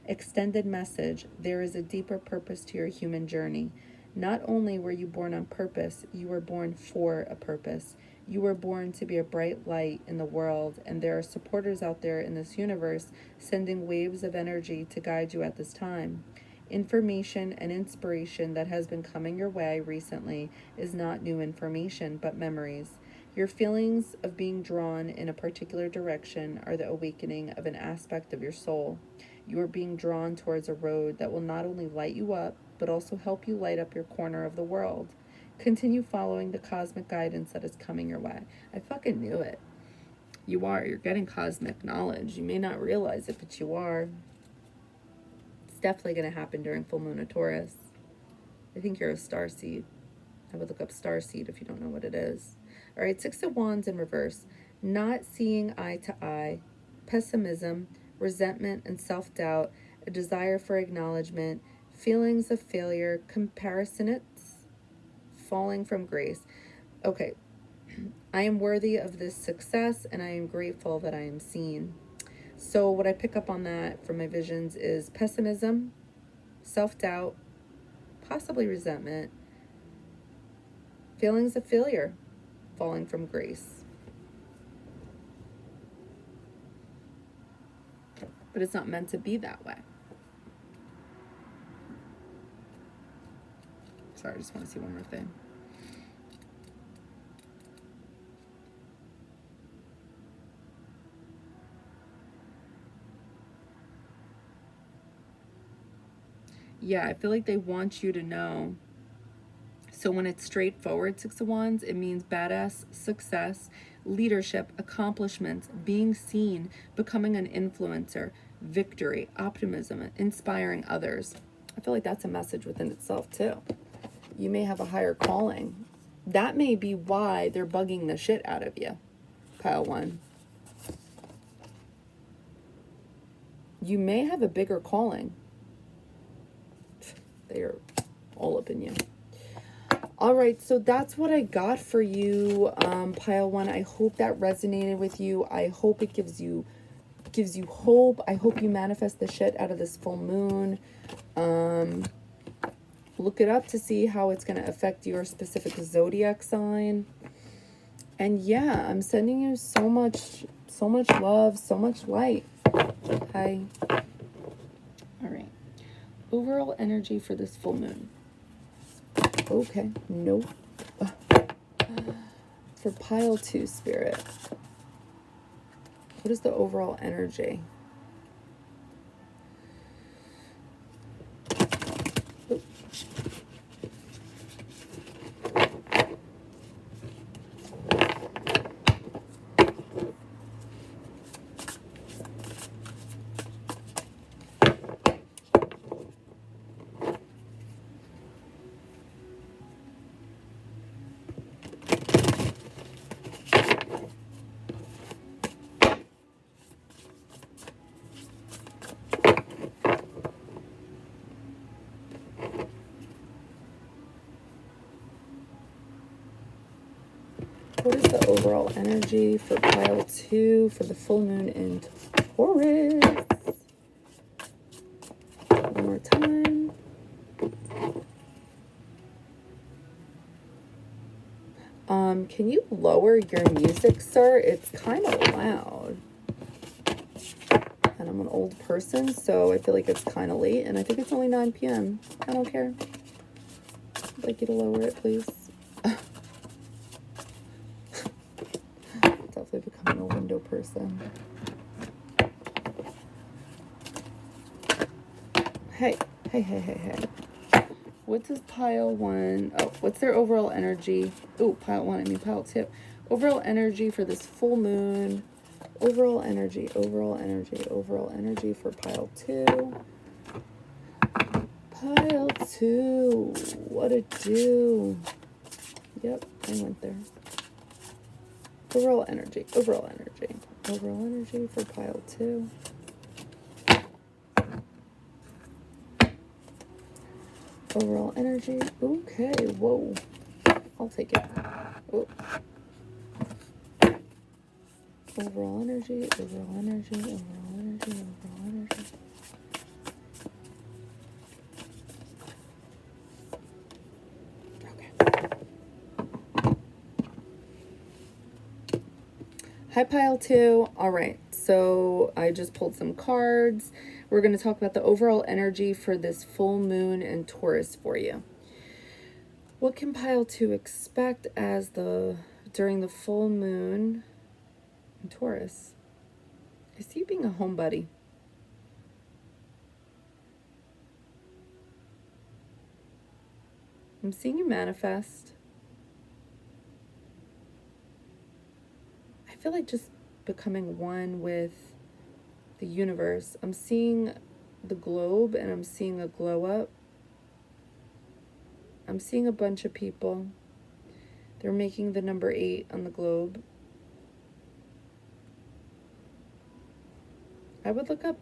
Extended message: there is a deeper purpose to your human journey. Not only were you born on purpose, you were born for a purpose. You were born to be a bright light in the world, and there are supporters out there in this universe sending waves of energy to guide you at this time. Information and inspiration that has been coming your way recently is not new information, but memories. Your feelings of being drawn in a particular direction are the awakening of an aspect of your soul. You are being drawn towards a road that will not only light you up, but also help you light up your corner of the world. Continue following the cosmic guidance that is coming your way. I fucking knew it. You are. You're getting cosmic knowledge. You may not realize it, but you are. It's definitely going to happen during full moon of Taurus. I think you're a starseed. I would look up starseed if you don't know what it is. All right, 6 of Wands in reverse. Not seeing eye to eye, pessimism, resentment and self-doubt, a desire for acknowledgement, feelings of failure, comparisonites, falling from grace. Okay, I am worthy of this success and I am grateful that I am seen. So what I pick up on that from my visions is pessimism, self-doubt, possibly resentment, feelings of failure, falling from grace. But it's not meant to be that way. Sorry, I just want to see one more thing. Yeah, I feel like they want you to know. So when it's straightforward, 6 of Wands, it means badass success, leadership, accomplishments, being seen, becoming an influencer, victory, optimism, inspiring others. I feel like that's a message within itself too. You may have a higher calling. That may be why they're bugging the shit out of you, pile 1. You may have a bigger calling. They are all up in you. All right, so that's what I got for you, pile 1. I hope that resonated with you. I hope it gives you hope. I hope you manifest the shit out of this full moon. Look it up to see how it's going to affect your specific zodiac sign. And yeah, I'm sending you so much love, so much light. Okay. All right. Overall energy for this full moon. Okay. Nope. For pile 2, Spirit. What is the overall energy? What is the overall energy for pile 2 for the full moon in Taurus? One more time. Can you lower your music, sir? It's kind of loud. And I'm an old person, so I feel like it's kind of late, and I think it's only 9 p.m. I don't care. I'd like you to lower it, please. Scorpio person. Hey. What does pile 1, what's their overall energy? Oh, pile 1, I mean pile 2. Overall energy for this full moon. Overall energy for pile 2. Pile 2, what it do? Yep, I went there. Overall energy for pile 2. Overall energy, okay, whoa, I'll take it. Oh. Overall energy. Okay. Hi, pile 2. All right, so I just pulled some cards. We're going to talk about the overall energy for this full moon in Taurus for you. What can pile 2 expect as during the full moon in Taurus? I see you being a homebody. I'm seeing you manifest. I feel like just becoming one with the universe. I'm seeing the globe and I'm seeing a glow up. I'm seeing a bunch of people. They're making the number 8 on the globe. I would look up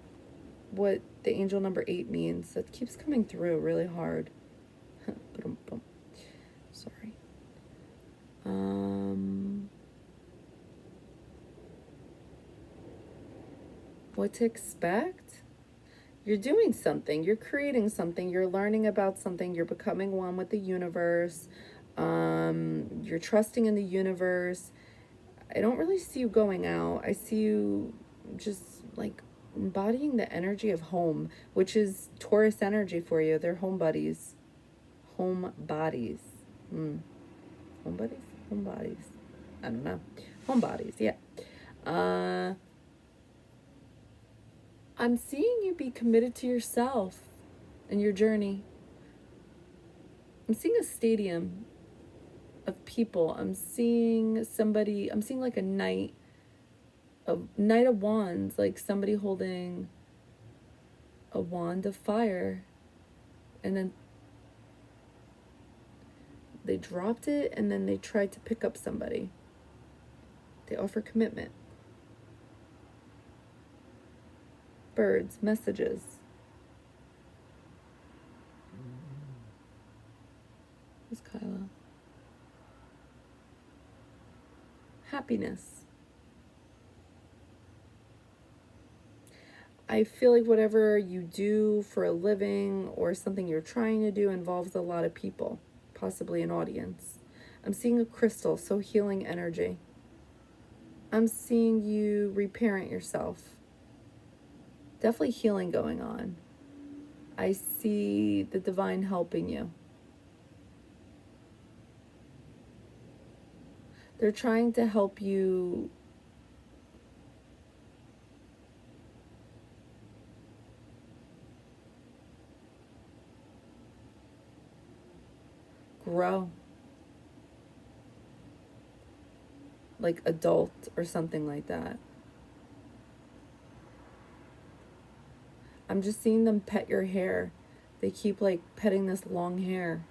what the angel number 8 means. That keeps coming through really hard. Sorry. What to expect? You're doing something. You're creating something. You're learning about something. You're becoming one with the universe. You're trusting in the universe. I don't really see you going out. I see you just like embodying the energy of home, which is Taurus energy for you. They're home buddies. Home bodies. Home buddies? Home bodies. I don't know. Home bodies, yeah. I'm seeing you be committed to yourself and your journey. I'm seeing a stadium of people. I'm seeing like a knight of wands, like somebody holding a wand of fire, and then they dropped it and then they tried to pick up somebody. They offer commitment. Birds, messages. Who's Kyla? Happiness. I feel like whatever you do for a living or something you're trying to do involves a lot of people, possibly an audience. I'm seeing a crystal, so healing energy. I'm seeing you reparent yourself. Definitely healing going on. I see the divine helping you. They're trying to help you grow. Like adult or something like that. I'm just seeing them pet your hair. They keep like petting this long hair.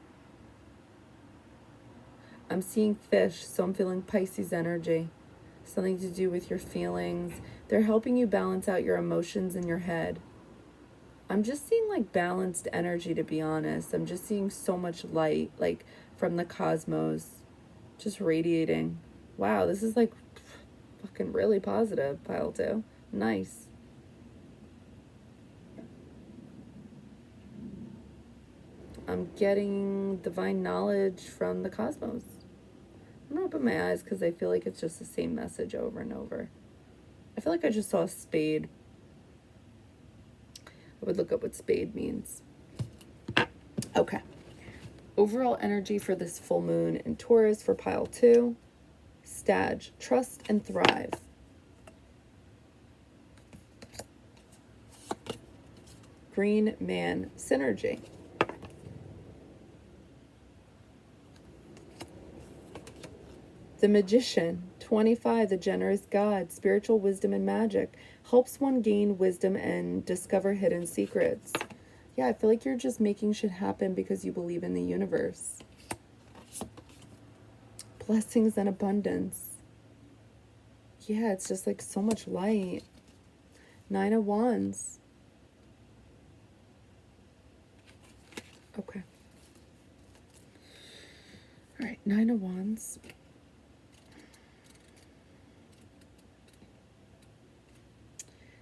I'm seeing fish, so I'm feeling Pisces energy. Something to do with your feelings. They're helping you balance out your emotions in your head. I'm just seeing like balanced energy, to be honest. I'm just seeing so much light, like from the cosmos, just radiating. Wow, this is like fucking really positive, pile 2. Nice. I'm getting divine knowledge from the cosmos. I'm gonna open my eyes because I feel like it's just the same message over and over. I feel like I just saw a spade. I would look up what spade means. Okay. Overall energy for this full moon in Taurus for pile 2. Stag, trust and thrive. Green Man synergy. The Magician, 25, the generous God, spiritual wisdom and magic, helps one gain wisdom and discover hidden secrets. Yeah, I feel like you're just making shit happen because you believe in the universe. Blessings and abundance. Yeah, it's just like so much light. 9 of Wands. Okay. All right, 9 of Wands.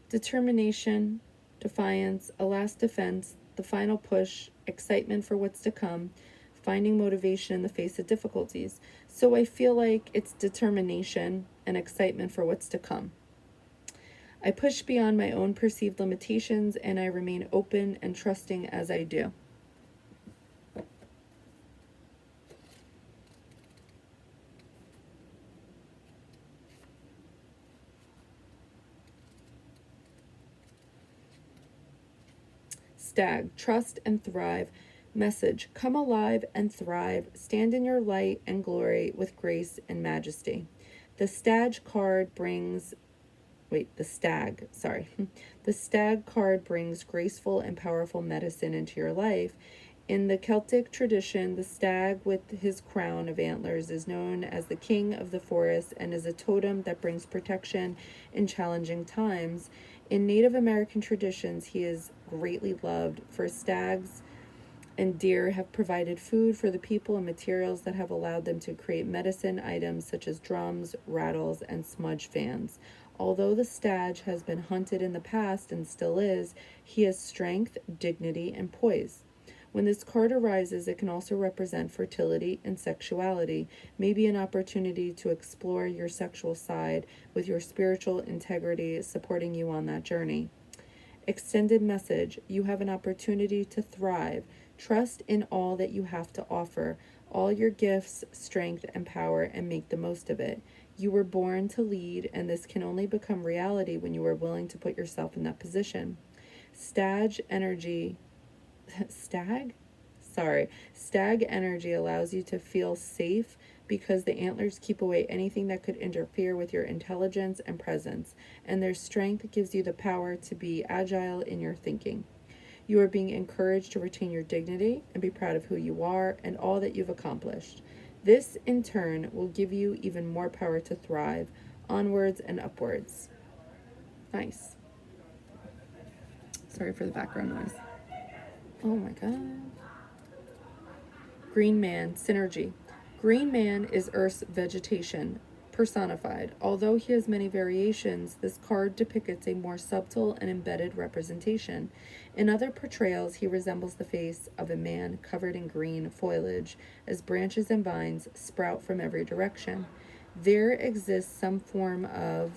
Determination, defiance, a last defense, the final push, excitement for what's to come, finding motivation in the face of difficulties. So I feel like it's determination and excitement for what's to come. I push beyond my own perceived limitations and I remain open and trusting as I do. Stag, trust and thrive. Message, come alive and thrive. Stand in your light and glory with grace and majesty. The stag card brings, the stag card brings graceful and powerful medicine into your life. In the Celtic tradition, the stag with his crown of antlers is known as the king of the forest and is a totem that brings protection in challenging times. In Native American traditions, he is greatly loved, for stags and deer have provided food for the people and materials that have allowed them to create medicine items such as drums, rattles, and smudge fans. Although the stag has been hunted in the past and still is, he has strength, dignity, and poise. When this card arises, it can also represent fertility and sexuality, maybe an opportunity to explore your sexual side with your spiritual integrity supporting you on that journey. Extended message, you have an opportunity to thrive. Trust in all that you have to offer, all your gifts, strength, and power, and make the most of it. You were born to lead, and this can only become reality when you are willing to put yourself in that position. Stag energy allows you to feel safe because the antlers keep away anything that could interfere with your intelligence and presence, and their strength gives you the power to be agile in your thinking. You are being encouraged to retain your dignity and be proud of who you are and all that you've accomplished. This, in turn, will give you even more power to thrive, onwards and upwards. Nice. Sorry for the background noise. Oh my god. Green Man synergy. Green Man is Earth's vegetation personified. Although he has many variations, this card depicts a more subtle and embedded representation. In other portrayals, he resembles the face of a man covered in green foliage as branches and vines sprout from every direction. There exists some form of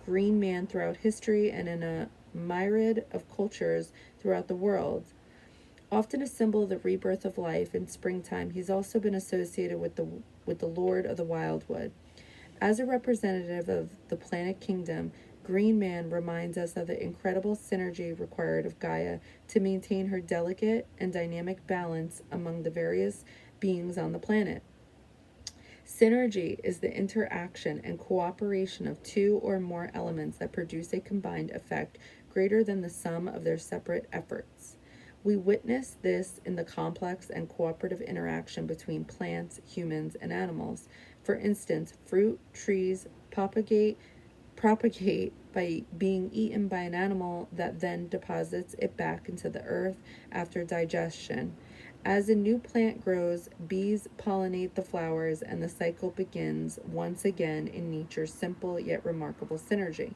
Green Man throughout history and in a myriad of cultures throughout the world. Often a symbol of the rebirth of life in springtime, he's also been associated with the Lord of the Wildwood. As a representative of the planet kingdom, Green Man reminds us of the incredible synergy required of Gaia to maintain her delicate and dynamic balance among the various beings on the planet. Synergy is the interaction and cooperation of two or more elements that produce a combined effect greater than the sum of their separate efforts. We witness this in the complex and cooperative interaction between plants, humans, and animals. For instance, fruit trees propagate by being eaten by an animal that then deposits it back into the earth after digestion. As a new plant grows, bees pollinate the flowers, and the cycle begins once again in nature's simple yet remarkable synergy.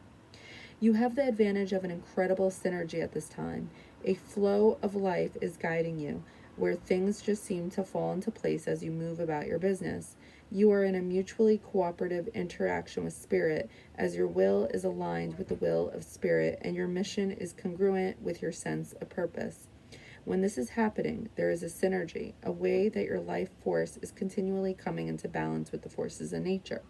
You have the advantage of an incredible synergy at this time. A flow of life is guiding you, where things just seem to fall into place as you move about your business. You are in a mutually cooperative interaction with Spirit, as your will is aligned with the will of Spirit and your mission is congruent with your sense of purpose. When this is happening, there is a synergy, a way that your life force is continually coming into balance with the forces of nature.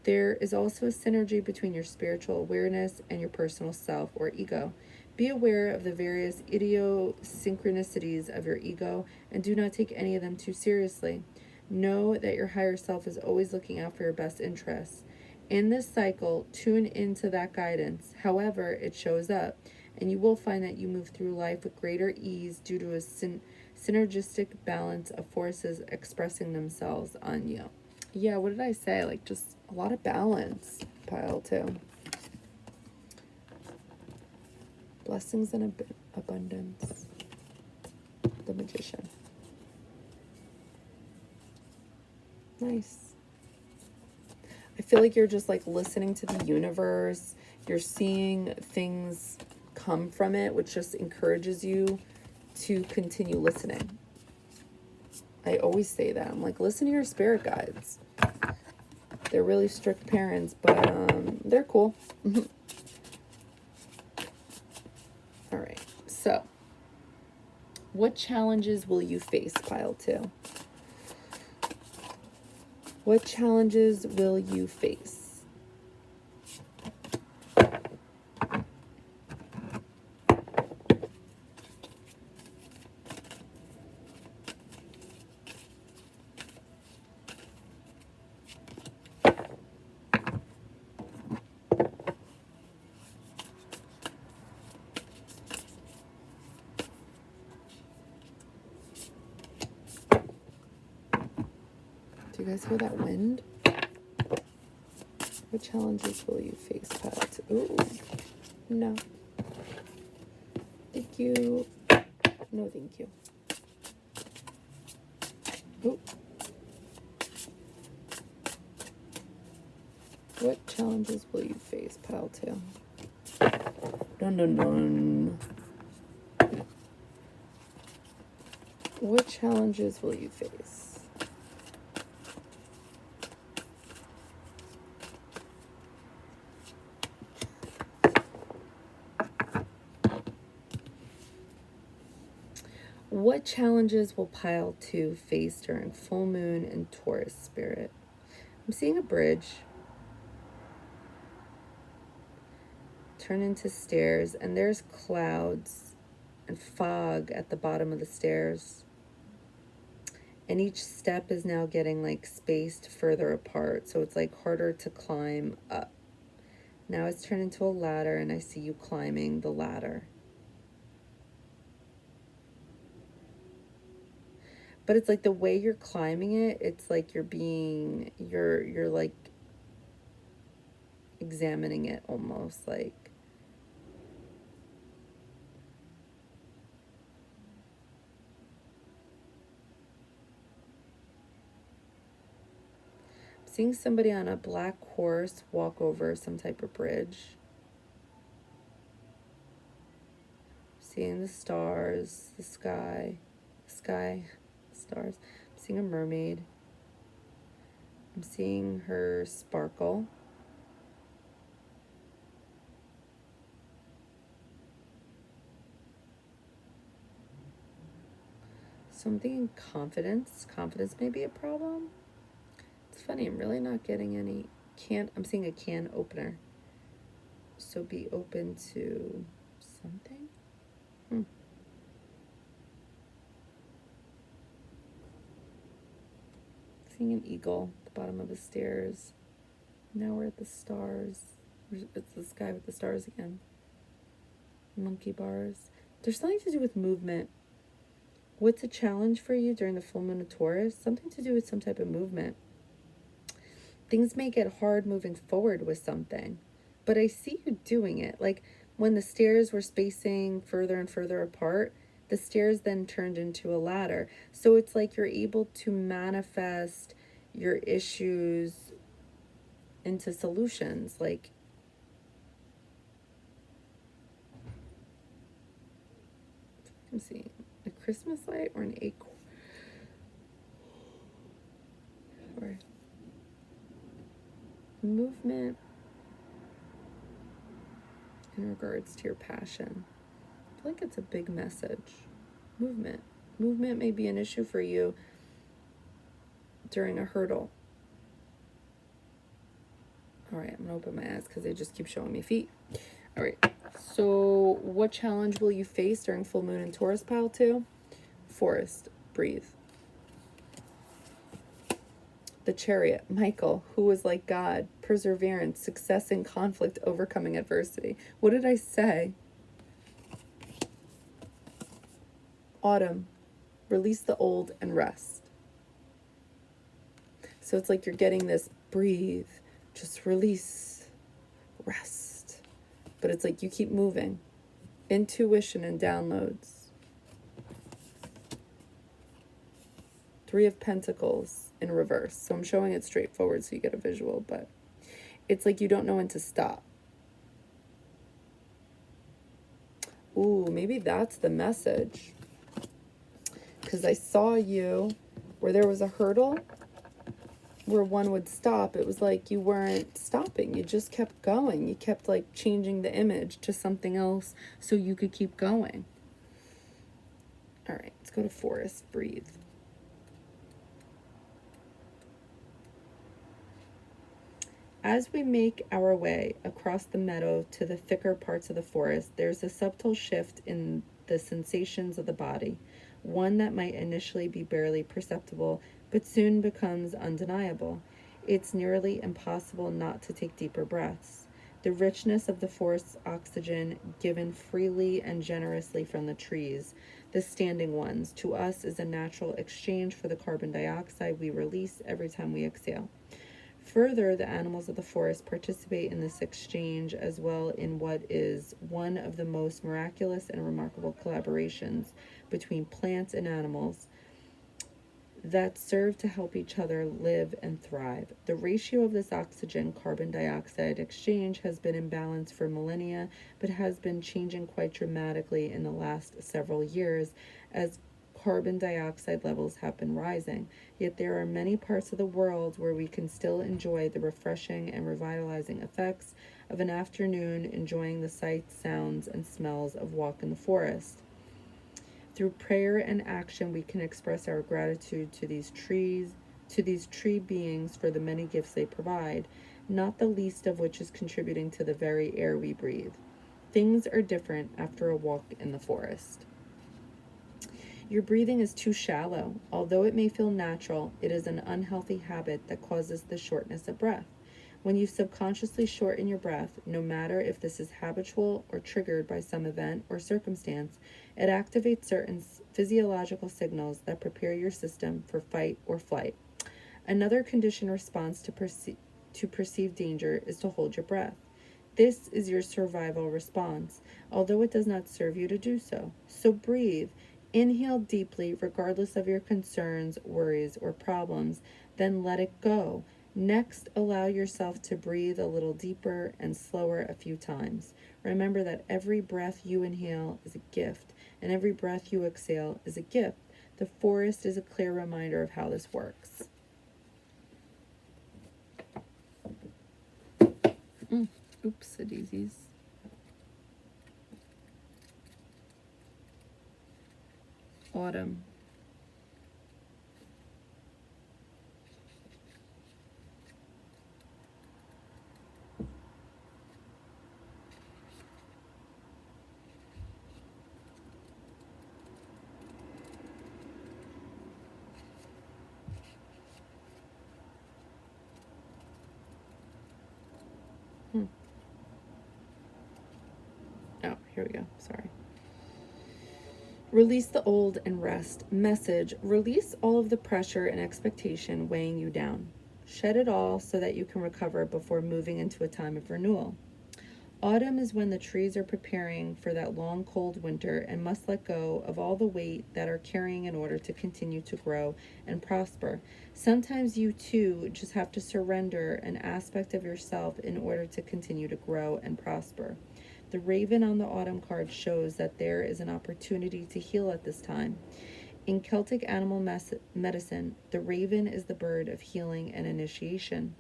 There is also a synergy between your spiritual awareness and your personal self or ego. Be aware of the various idiosyncrasies of your ego and do not take any of them too seriously. Know that your higher self is always looking out for your best interests. In this cycle, tune into that guidance, however it shows up, and you will find that you move through life with greater ease due to a synergistic balance of forces expressing themselves on you. Yeah, what did I say? Like, just a lot of balance, pile 2. Blessings and abundance. The Magician. Nice. I feel like you're just like listening to the universe. You're seeing things come from it, which just encourages you to continue listening. I always say that. I'm like, listen to your spirit guides. They're really strict parents, but they're cool. All right. So, what challenges will you face, pile 2? What challenges will you face? Do you guys hear that wind? What challenges will you face, pile 2? Ooh, no. Thank you. No, thank you. Ooh. What challenges will you face, pile 2? Dun dun dun. What challenges will you face? What challenges will pile 2 face during full moon and Taurus, spirit? I'm seeing a bridge turn into stairs, and there's clouds and fog at the bottom of the stairs. And each step is now getting like spaced further apart, so it's like harder to climb up. Now it's turned into a ladder, and I see you climbing the ladder. But it's like the way you're climbing it, it's like you're like examining it almost, like seeing somebody on a black horse walk over some type of bridge. Seeing the stars, the sky, stars. I'm seeing a mermaid. I'm seeing her sparkle. Something in confidence. Confidence may be a problem. It's funny, I'm really not getting any I'm seeing a can opener. So be open to something. Seeing an eagle at the bottom of the stairs. Now we're at the stars. It's the sky with the stars again. Monkey bars. There's something to do with movement. What's a challenge for you during the full moon of Taurus? Something to do with some type of movement. Things may get hard moving forward with something, but I see you doing it. Like when the stairs were spacing further and further apart, the stairs then turned into a ladder. So it's like you're able to manifest your issues into solutions. Like I'm seeing a Christmas light or an acorn. Or movement in regards to your passion. I feel like it's a big message. Movement. Movement may be an issue for you during a hurdle. All right, I'm gonna open my eyes because they just keep showing me feet. All right, So what challenge will you face during full moon in Taurus, pile 2? Forest. Breathe. The Chariot. Michael, who was like God. Perseverance. Success in conflict. Overcoming adversity. What did I say? Autumn. Release the old and rest. So it's like you're getting this breathe, just release, rest. But it's like you keep moving. Intuition and downloads. 3 of Pentacles in reverse. So I'm showing it straightforward so you get a visual, but it's like you don't know when to stop. Ooh, maybe that's the message. Because I saw you where there was a hurdle where one would stop. It was like you weren't stopping. You just kept going. You kept like changing the image to something else so you could keep going. All right, let's go to Forest. Breathe. As we make our way across the meadow to the thicker parts of the forest, there's a subtle shift in the sensations of the body, one that might initially be barely perceptible, but soon becomes undeniable. It's nearly impossible not to take deeper breaths. The richness of the forest's oxygen, given freely and generously from the trees, the standing ones, to us is a natural exchange for the carbon dioxide we release every time we exhale. Further, the animals of the forest participate in this exchange as well in what is one of the most miraculous and remarkable collaborations between plants and animals that serve to help each other live and thrive. The ratio of this oxygen-carbon dioxide exchange has been in balance for millennia, but has been changing quite dramatically in the last several years as carbon dioxide levels have been rising. Yet there are many parts of the world where we can still enjoy the refreshing and revitalizing effects of an afternoon enjoying the sights, sounds, and smells of walk in the forest. Through prayer and action, we can express our gratitude to these tree beings for the many gifts they provide, not the least of which is contributing to the very air we breathe. Things are different after a walk in the forest. Your breathing is too shallow. Although it may feel natural, it is an unhealthy habit that causes the shortness of breath. When you subconsciously shorten your breath, no matter if this is habitual or triggered by some event or circumstance, it activates certain physiological signals that prepare your system for fight or flight. Another conditioned response to perceived danger is to hold your breath. This is your survival response, although it does not serve you to do so. So breathe. Inhale deeply, regardless of your concerns, worries, or problems, then let it go. Next, allow yourself to breathe a little deeper and slower a few times. Remember that every breath you inhale is a gift, and every breath you exhale is a gift. The forest is a clear reminder of how this works. Oops, a daisies. Autumn. Oh, here we go. Sorry. Release the old and rest. Message: release all of the pressure and expectation weighing you down. Shed it all so that you can recover before moving into a time of renewal. Autumn is when the trees are preparing for that long, cold winter and must let go of all the weight that are carrying in order to continue to grow and prosper. Sometimes you too just have to surrender an aspect of yourself in order to continue to grow and prosper. The raven on the autumn card shows that there is an opportunity to heal at this time. In Celtic animal medicine, the raven is the bird of healing and initiation.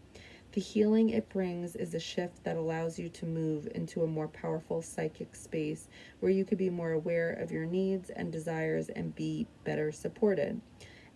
The healing it brings is a shift that allows you to move into a more powerful psychic space where you could be more aware of your needs and desires and be better supported.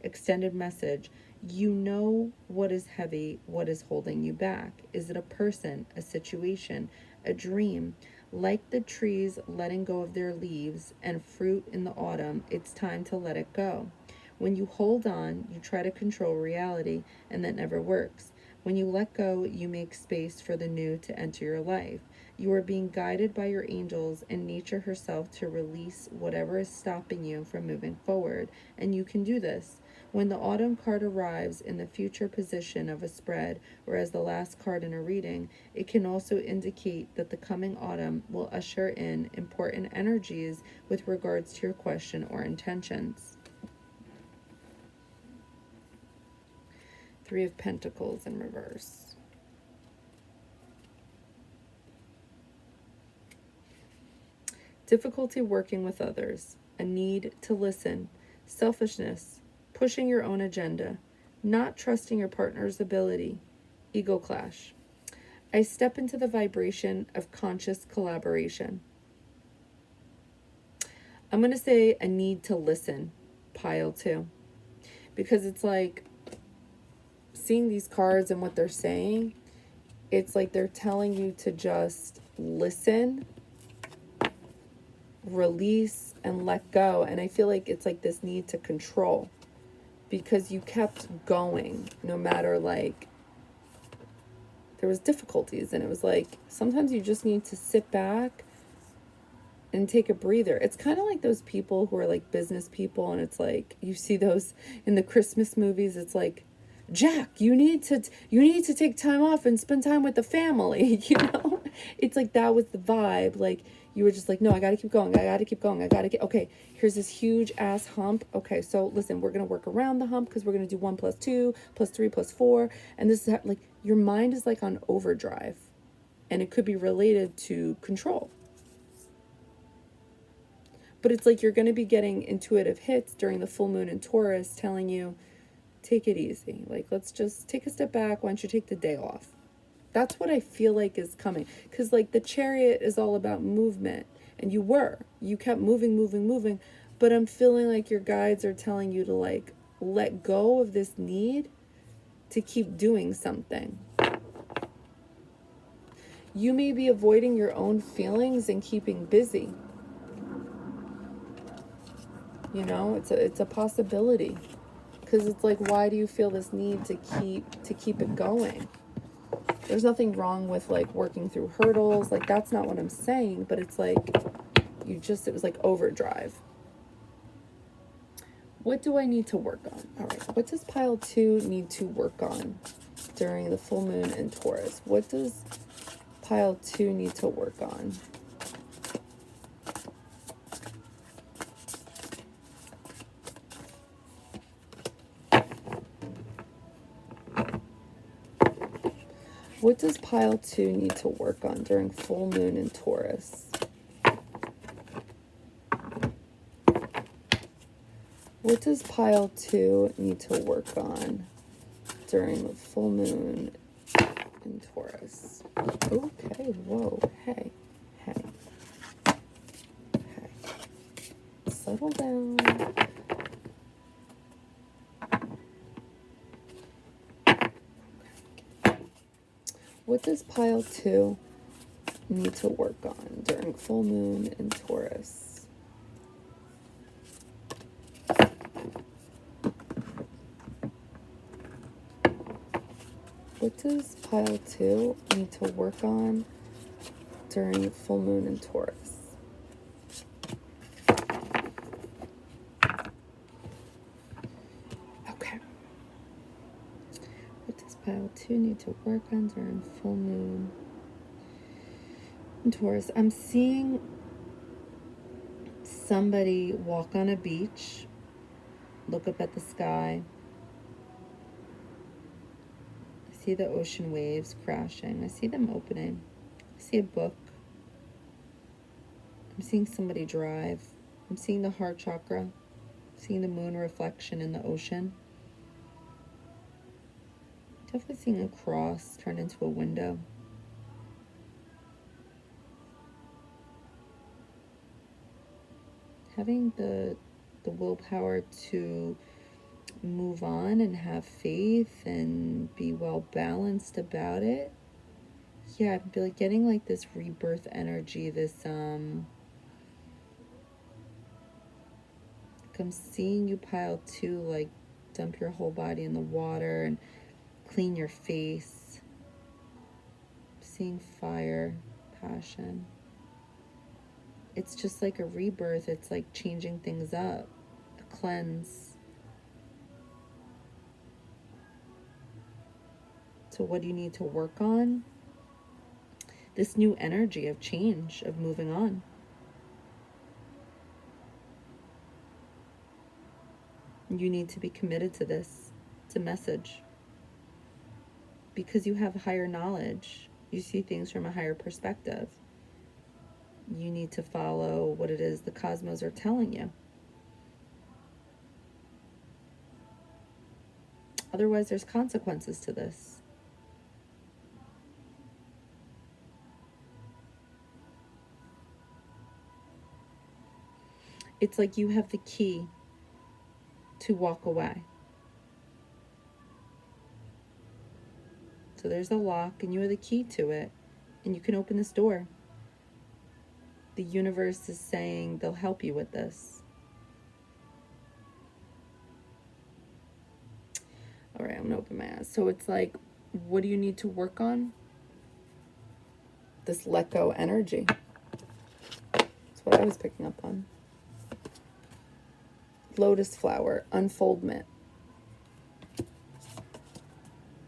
Extended message: you know what is heavy, what is holding you back. Is it a person, a situation, a dream? Like the trees letting go of their leaves and fruit in the autumn, it's time to let it go. When you hold on, you try to control reality, and that never works. When you let go, you make space for the new to enter your life. You are being guided by your angels and nature herself to release whatever is stopping you from moving forward, and you can do this. When the autumn card arrives in the future position of a spread or as the last card in a reading, it can also indicate that the coming autumn will usher in important energies with regards to your question or intentions. Three of Pentacles in reverse. Difficulty working with others, a need to listen, selfishness, pushing your own agenda, not trusting your partner's ability, ego clash. I step into the vibration of conscious collaboration. I'm going to say a need to listen, pile 2, because it's like seeing these cards and what they're saying, it's like they're telling you to just listen, release, and let go. And I feel like it's like this need to control, because you kept going no matter, like, there was difficulties, and it was like sometimes you just need to sit back and take a breather. It's kind of like those people who are like business people, and it's like you see those in the Christmas movies. It's like, Jack, you need to take time off and spend time with the family. It's like that was the vibe. Like you were just like, no, I gotta keep going, okay, here's this huge ass hump. Okay, so listen, we're gonna work around the hump because we're gonna do 1 + 2 + 3 + 4, and this is how, like, your mind is like on overdrive, and it could be related to control. But it's like you're going to be getting intuitive hits during the full moon in Taurus telling you, take it easy. Like, let's just take a step back. Why don't you take the day off? That's what I feel like is coming. Because, like, the Chariot is all about movement. And you kept moving. But I'm feeling like your guides are telling you to, like, let go of this need to keep doing something. You may be avoiding your own feelings and keeping busy. It's a possibility, because it's like, why do you feel this need to keep it going? There's nothing wrong with like working through hurdles, like that's not what I'm saying, but it's like it was like overdrive. What do I need to work on? All right, what does pile 2 need to work on during the full moon in Taurus? What does pile 2 need to work on? What does pile 2 need to work on during full moon in Taurus? What does pile 2 need to work on during the full moon in Taurus? Okay, whoa, hey. Settle down. What does pile 2 need to work on during full moon in Taurus? What does pile 2 need to work on during full moon in Taurus? Okay. What does pile 2 need to work on during full moon in Taurus? I'm seeing somebody walk on a beach, look up at the sky. I see the ocean waves crashing. I see them opening. I see a book. I'm seeing somebody drive. I'm seeing the heart chakra. I'm seeing the moon reflection in the ocean. Definitely seeing a cross turn into a window. Having the willpower to move on and have faith and be well balanced about it. yeah, I feel like getting like this rebirth energy, this I'm seeing you pile two, like dump your whole body in the water and clean your face. Seeing fire, passion. It's just like a rebirth. It's like changing things up, a cleanse. So what do you need to work on? This new energy of change, of moving on. You need to be committed to this. It's a message. Because you have higher knowledge, you see things from a higher perspective. You need to follow what it is the cosmos are telling you. Otherwise, there's consequences to this. It's like you have the key to walk away. So there's a lock and you have the key to it, and you can open this door. The universe is saying they'll help you with this. All right, I'm gonna open my eyes. So it's like, what do you need to work on? This let go energy. That's what I was picking up on. Lotus flower, unfoldment.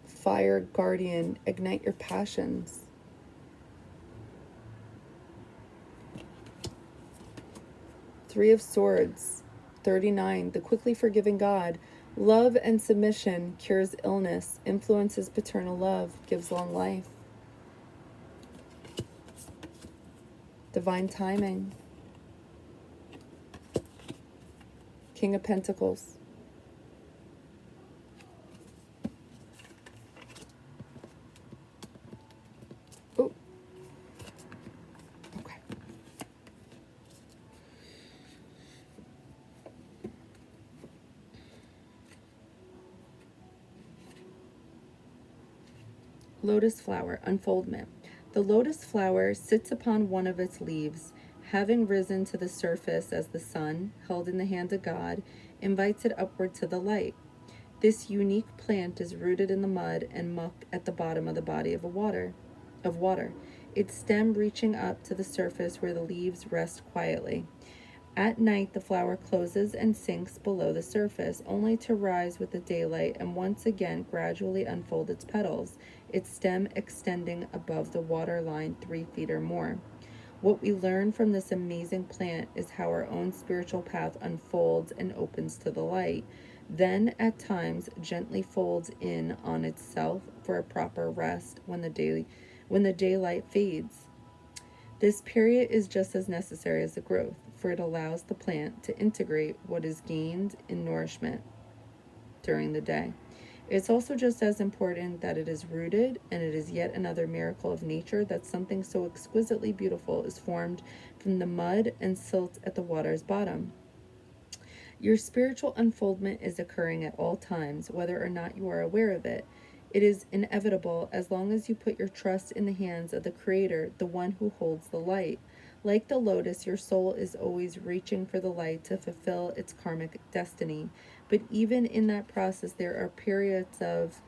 Fire guardian, ignite your passions. Three of Swords, 39, the quickly forgiving God. Love and submission cures illness, influences paternal love, gives long life. Divine timing. King of Pentacles. Oh. Okay. Lotus flower, unfoldment. The lotus flower sits upon one of its leaves, having risen to the surface as the sun, held in the hand of God, invites it upward to the light. This unique plant is rooted in the mud and muck at the bottom of the body of water, its stem reaching up to the surface where the leaves rest quietly. At night, the flower closes and sinks below the surface, only to rise with the daylight and once again gradually unfold its petals, its stem extending above the water line 3 feet or more. What we learn from this amazing plant is how our own spiritual path unfolds and opens to the light, then at times gently folds in on itself for a proper rest when the daylight fades. This period is just as necessary as the growth, for it allows the plant to integrate what is gained in nourishment during the day. It's also just as important that it is rooted, and it is yet another miracle of nature that something so exquisitely beautiful is formed from the mud and silt at the water's bottom. Your spiritual unfoldment is occurring at all times, whether or not you are aware of it. It is inevitable as long as you put your trust in the hands of the Creator, the one who holds the light. Like the lotus, your soul is always reaching for the light to fulfill its karmic destiny. But even in that process, there are periods of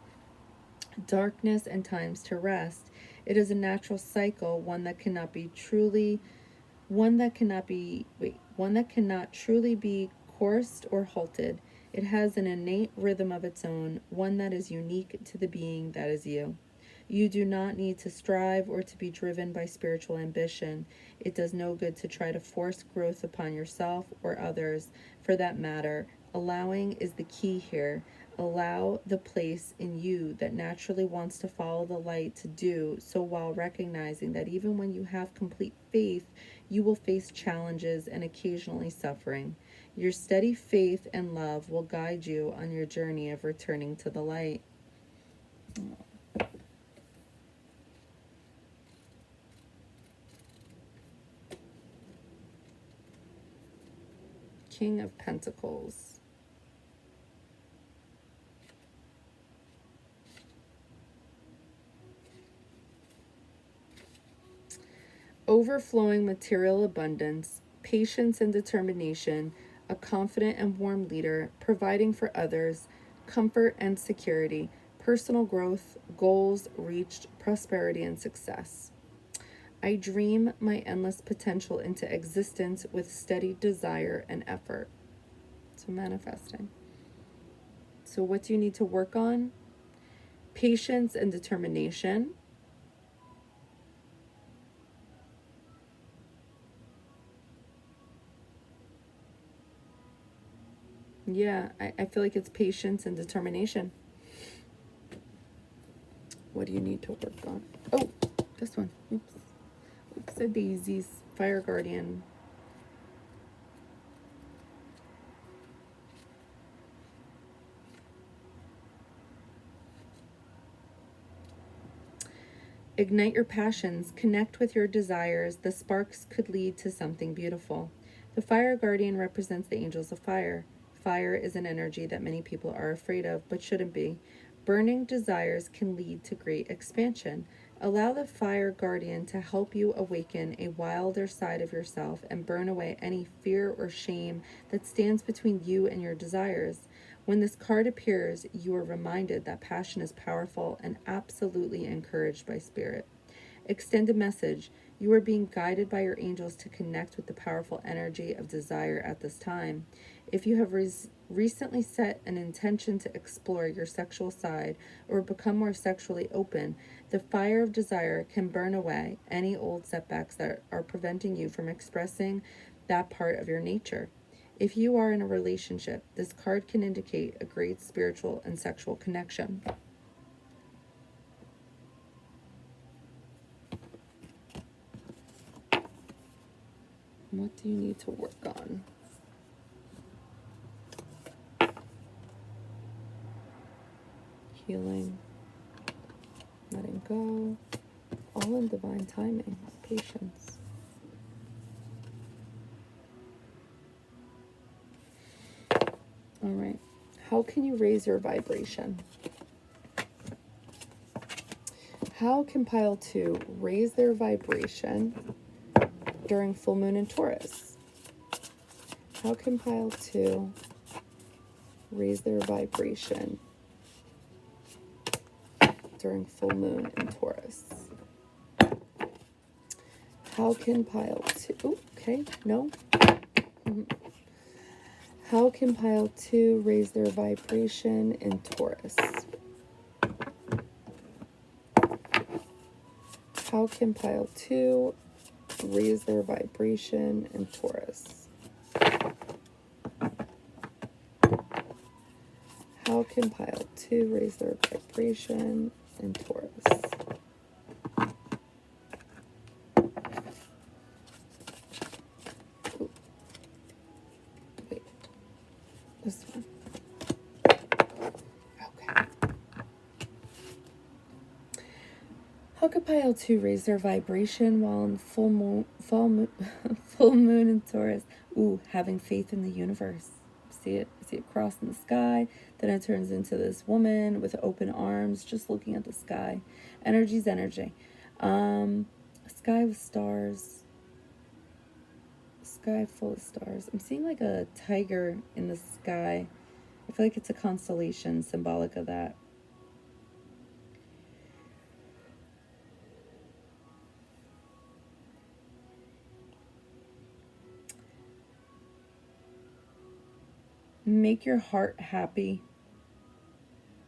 darkness and times to rest. It is a natural cycle, one that cannot truly be coursed or halted. It has an innate rhythm of its own, one that is unique to the being that is you. You do not need to strive or to be driven by spiritual ambition. It does no good to try to force growth upon yourself or others, for that matter. Allowing is the key here. Allow the place in you that naturally wants to follow the light to do so, while recognizing that even when you have complete faith, you will face challenges and occasionally suffering. Your steady faith and love will guide you on your journey of returning to the light. King of Pentacles. overflowing material abundance, patience and determination, a confident and warm leader, providing for others, comfort and security, personal growth, goals reached, prosperity and success. I dream my endless potential into existence with steady desire and effort. So, manifesting. So, what do you need to work on? Patience and determination. Yeah, I feel like it's patience and determination. What do you need to work on? Oh, this one. Oops. Oops, a daisies. Fire Guardian. Ignite your passions. Connect with your desires. The sparks could lead to something beautiful. The Fire Guardian represents the angels of fire. Fire is an energy that many people are afraid of, but shouldn't be. Burning desires can lead to great expansion. Allow the Fire Guardian to help you awaken a wilder side of yourself and burn away any fear or shame that stands between you and your desires. When this card appears, you are reminded that passion is powerful and absolutely encouraged by spirit. Extend a message. You are being guided by your angels to connect with the powerful energy of desire at this time. If you have recently set an intention to explore your sexual side or become more sexually open, the fire of desire can burn away any old setbacks that are preventing you from expressing that part of your nature. If you are in a relationship, this card can indicate a great spiritual and sexual connection. What do you need to work on? Healing, letting go, all in divine timing, patience. All right. How can you raise your vibration? How can pile 2 raise their vibration during full moon in Taurus? How can pile 2 raise their vibration during full moon in Taurus? How can pile 2... Ooh, okay, no. How can pile 2 raise their vibration in Taurus? How can pile 2 raise their vibration in Taurus? How can pile 2 raise their vibration in Taurus? Ooh. Wait, this one. Okay. How could pile 2 raise their vibration while in full moon in Taurus? Ooh, having faith in the universe. See it cross in the sky. Then it turns into this woman with open arms, just looking at the sky. Energy's energy. Sky with stars. Sky full of stars. I'm seeing like a tiger in the sky. I feel like it's a constellation symbolic of that. Make your heart happy.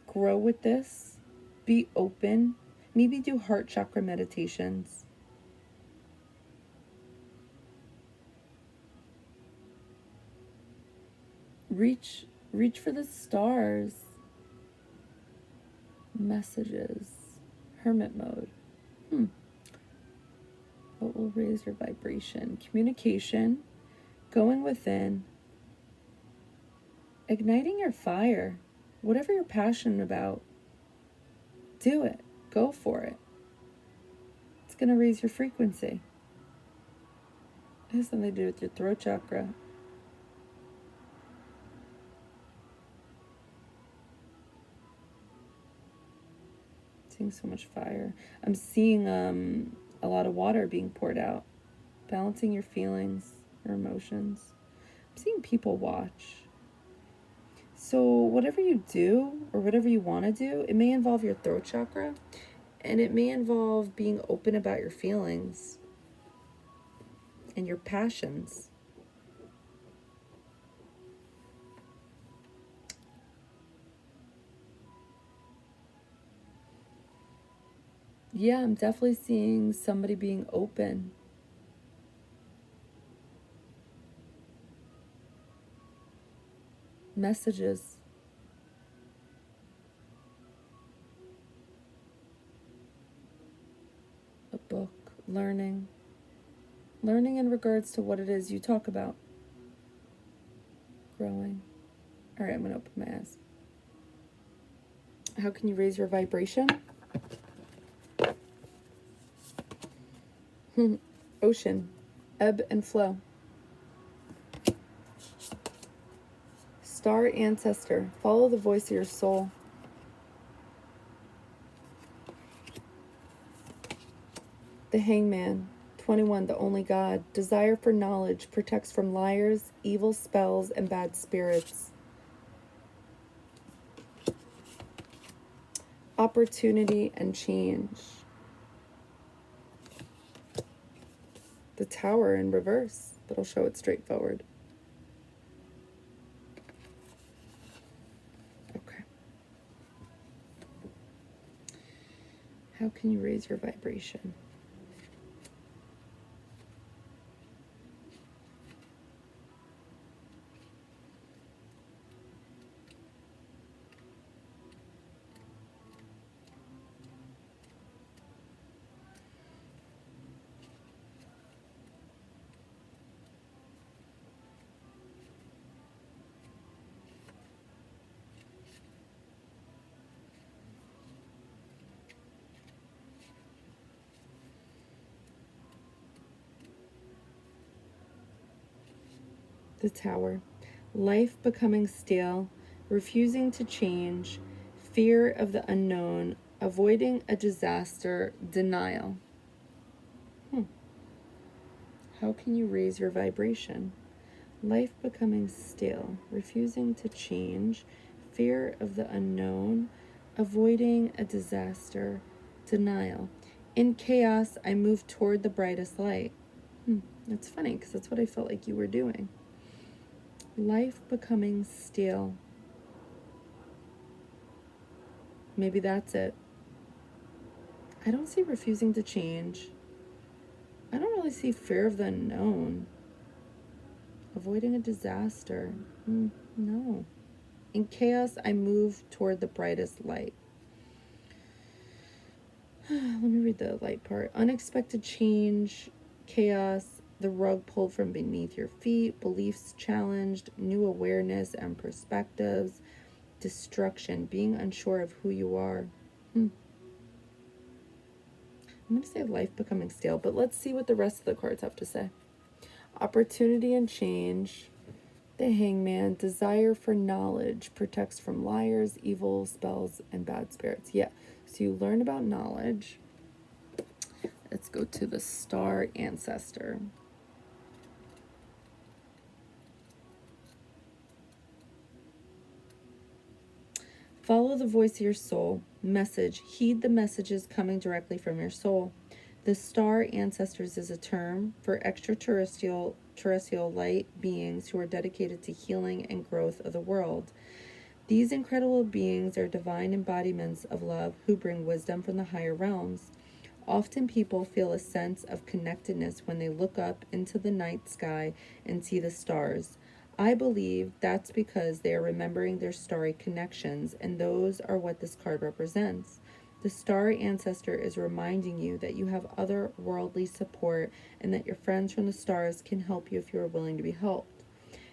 Grow with this. Be open. Maybe do heart chakra meditations. Reach for the stars. Messages. Hermit mode. What will raise your vibration? Communication. Going within. Igniting your fire. Whatever you're passionate about, do it. Go for it. It's going to raise your frequency. It has something to do with your throat chakra. Seeing so much fire. I'm seeing a lot of water being poured out. balancing your feelings, your emotions. I'm seeing people watch. So whatever you do or whatever you want to do, it may involve your throat chakra, and it may involve being open about your feelings and your passions. Yeah, I'm definitely seeing somebody being open. Messages. A book. Learning. Learning in regards to what it is you talk about. Growing. All right, I'm going to open my eyes. How can you raise your vibration? Ocean. Ebb and flow. Star ancestor. Follow the voice of your soul. The Hangman. 21. The only God. Desire for knowledge. Protects from liars, evil spells, and bad spirits. Opportunity and change. The Tower in reverse, but I'll show it straight forward. Okay. How can you raise your vibration? The Tower. Life becoming stale, refusing to change, fear of the unknown, avoiding a disaster, denial. How can you raise your vibration? Life becoming stale, refusing to change, fear of the unknown, avoiding a disaster, denial. In chaos, I move toward the brightest light. That's funny because that's what I felt like you were doing. Life becoming stale. Maybe that's it. I don't see refusing to change. I don't really see fear of the unknown. Avoiding a disaster. No. In chaos, I move toward the brightest light. Let me read the light part. Unexpected change, chaos, the rug pulled from beneath your feet, beliefs challenged, new awareness and perspectives, destruction, being unsure of who you are. I'm going to say life becoming stale, but let's see what the rest of the cards have to say. Opportunity and change. The Hangman. Desire for knowledge. Protects from liars, evil spells, and bad spirits. Yeah, so you learn about knowledge. Let's go to the Star Ancestor. Follow the voice of your soul. Message. Heed the messages coming directly from your soul. The Star Ancestors is a term for extraterrestrial light beings who are dedicated to healing and growth of the world. These incredible beings are divine embodiments of love who bring wisdom from the higher realms. Often people feel a sense of connectedness when they look up into the night sky and see the stars. I believe that's because they are remembering their starry connections, and those are what this card represents. The Star Ancestor is reminding you that you have otherworldly support and that your friends from the stars can help you if you are willing to be helped.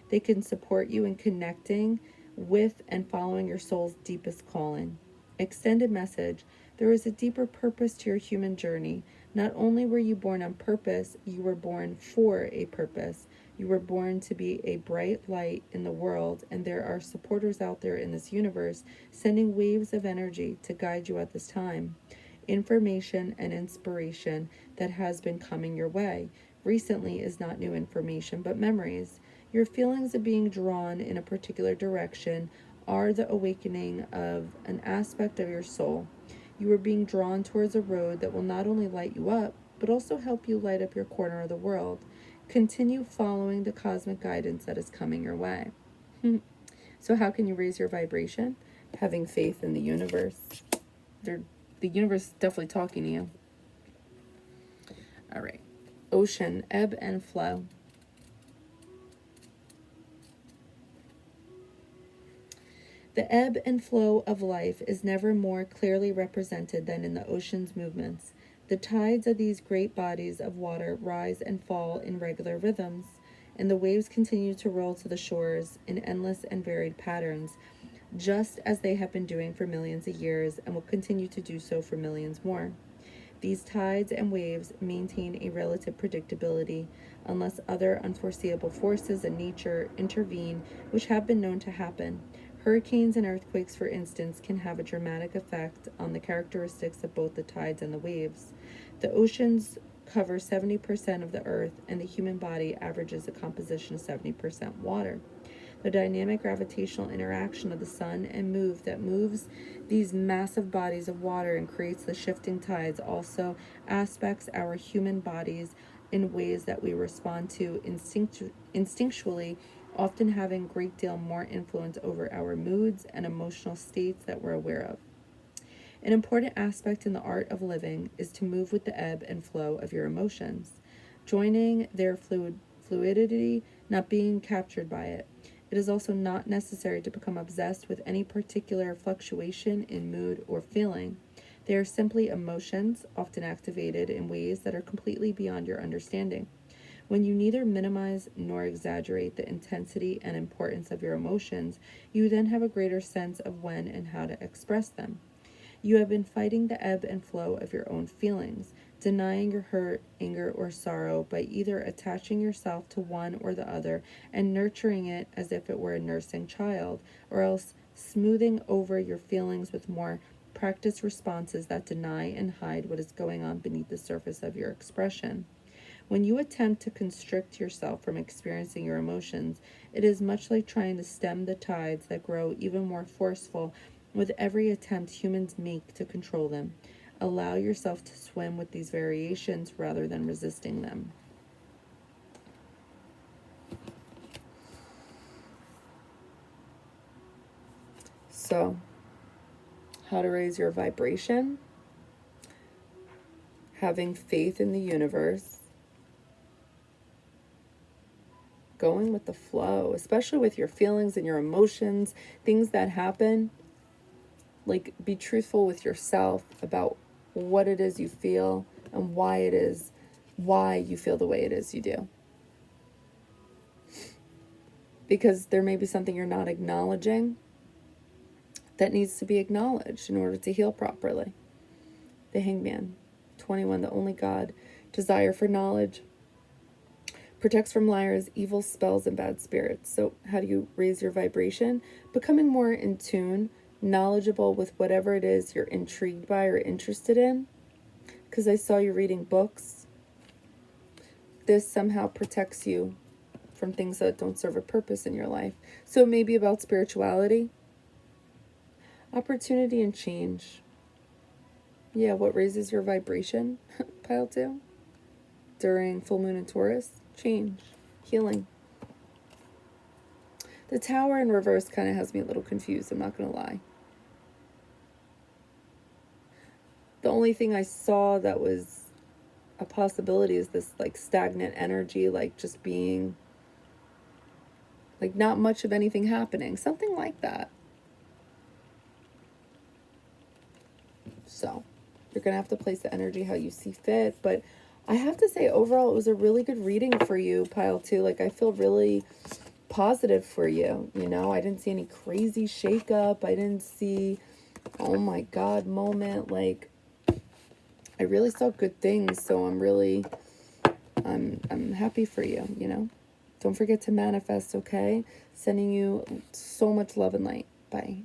They can support you in connecting with and following your soul's deepest calling. Extended message. There is a deeper purpose to your human journey. Not only were you born on purpose, you were born for a purpose. You were born to be a bright light in the world, and there are supporters out there in this universe sending waves of energy to guide you at this time. Information and inspiration that has been coming your way. recently is not new information, but memories. Your feelings of being drawn in a particular direction are the awakening of an aspect of your soul. You are being drawn towards a road that will not only light you up, but also help you light up your corner of the world. Continue following the cosmic guidance that is coming your way. So how can you raise your vibration? Having faith in the universe. The universe is definitely talking to you. All right. Ocean, ebb and flow. The ebb and flow of life is never more clearly represented than in the ocean's movements. The tides of these great bodies of water rise and fall in regular rhythms, and the waves continue to roll to the shores in endless and varied patterns, just as they have been doing for millions of years and will continue to do so for millions more. These tides and waves maintain a relative predictability unless other unforeseeable forces in nature intervene, which have been known to happen. Hurricanes and earthquakes, for instance, can have a dramatic effect on the characteristics of both the tides and the waves. The oceans cover 70% of the earth, and the human body averages a composition of 70% water. The dynamic gravitational interaction of the sun and moon that moves these massive bodies of water and creates the shifting tides also aspects our human bodies in ways that we respond to instinctually, often having a great deal more influence over our moods and emotional states that we're aware of. An important aspect in the art of living is to move with the ebb and flow of your emotions, joining their fluidity, not being captured by it. It is also not necessary to become obsessed with any particular fluctuation in mood or feeling. They are simply emotions, often activated in ways that are completely beyond your understanding. When you neither minimize nor exaggerate the intensity and importance of your emotions, you then have a greater sense of when and how to express them. You have been fighting the ebb and flow of your own feelings, denying your hurt, anger, or sorrow by either attaching yourself to one or the other and nurturing it as if it were a nursing child, or else smoothing over your feelings with more practiced responses that deny and hide what is going on beneath the surface of your expression. When you attempt to constrict yourself from experiencing your emotions, it is much like trying to stem the tides that grow even more forceful with every attempt humans make to control them. Allow yourself to swim with these variations rather than resisting them. So, how to raise your vibration? Having faith in the universe. Going with the flow, especially with your feelings and your emotions, things that happen. Like, be truthful with yourself about what it is you feel and why you feel the way it is you do. Because there may be something you're not acknowledging that needs to be acknowledged in order to heal properly. The Hangman, 21, the only God, desire for knowledge, protects from liars, evil spells, and bad spirits. So how do you raise your vibration? Becoming more in tune, knowledgeable with whatever it is you're intrigued by or interested in. Because I saw you reading books. This somehow protects you from things that don't serve a purpose in your life. So it may be about spirituality, opportunity, and change. Yeah, what raises your vibration, pile 2? During full moon in Taurus? Change, healing. The Tower in reverse kind of has me a little confused, I'm not going to lie. The only thing I saw that was a possibility is this like stagnant energy, like just being like not much of anything happening, something like that. So you're going to have to place the energy how you see fit, but I have to say overall it was a really good reading for you, pile 2. Like I feel really positive for you, you know. I didn't see any crazy shakeup. I didn't see oh my god moment. Like I really saw good things, so I'm happy for you, you know. Don't forget to manifest, okay? Sending you so much love and light. Bye.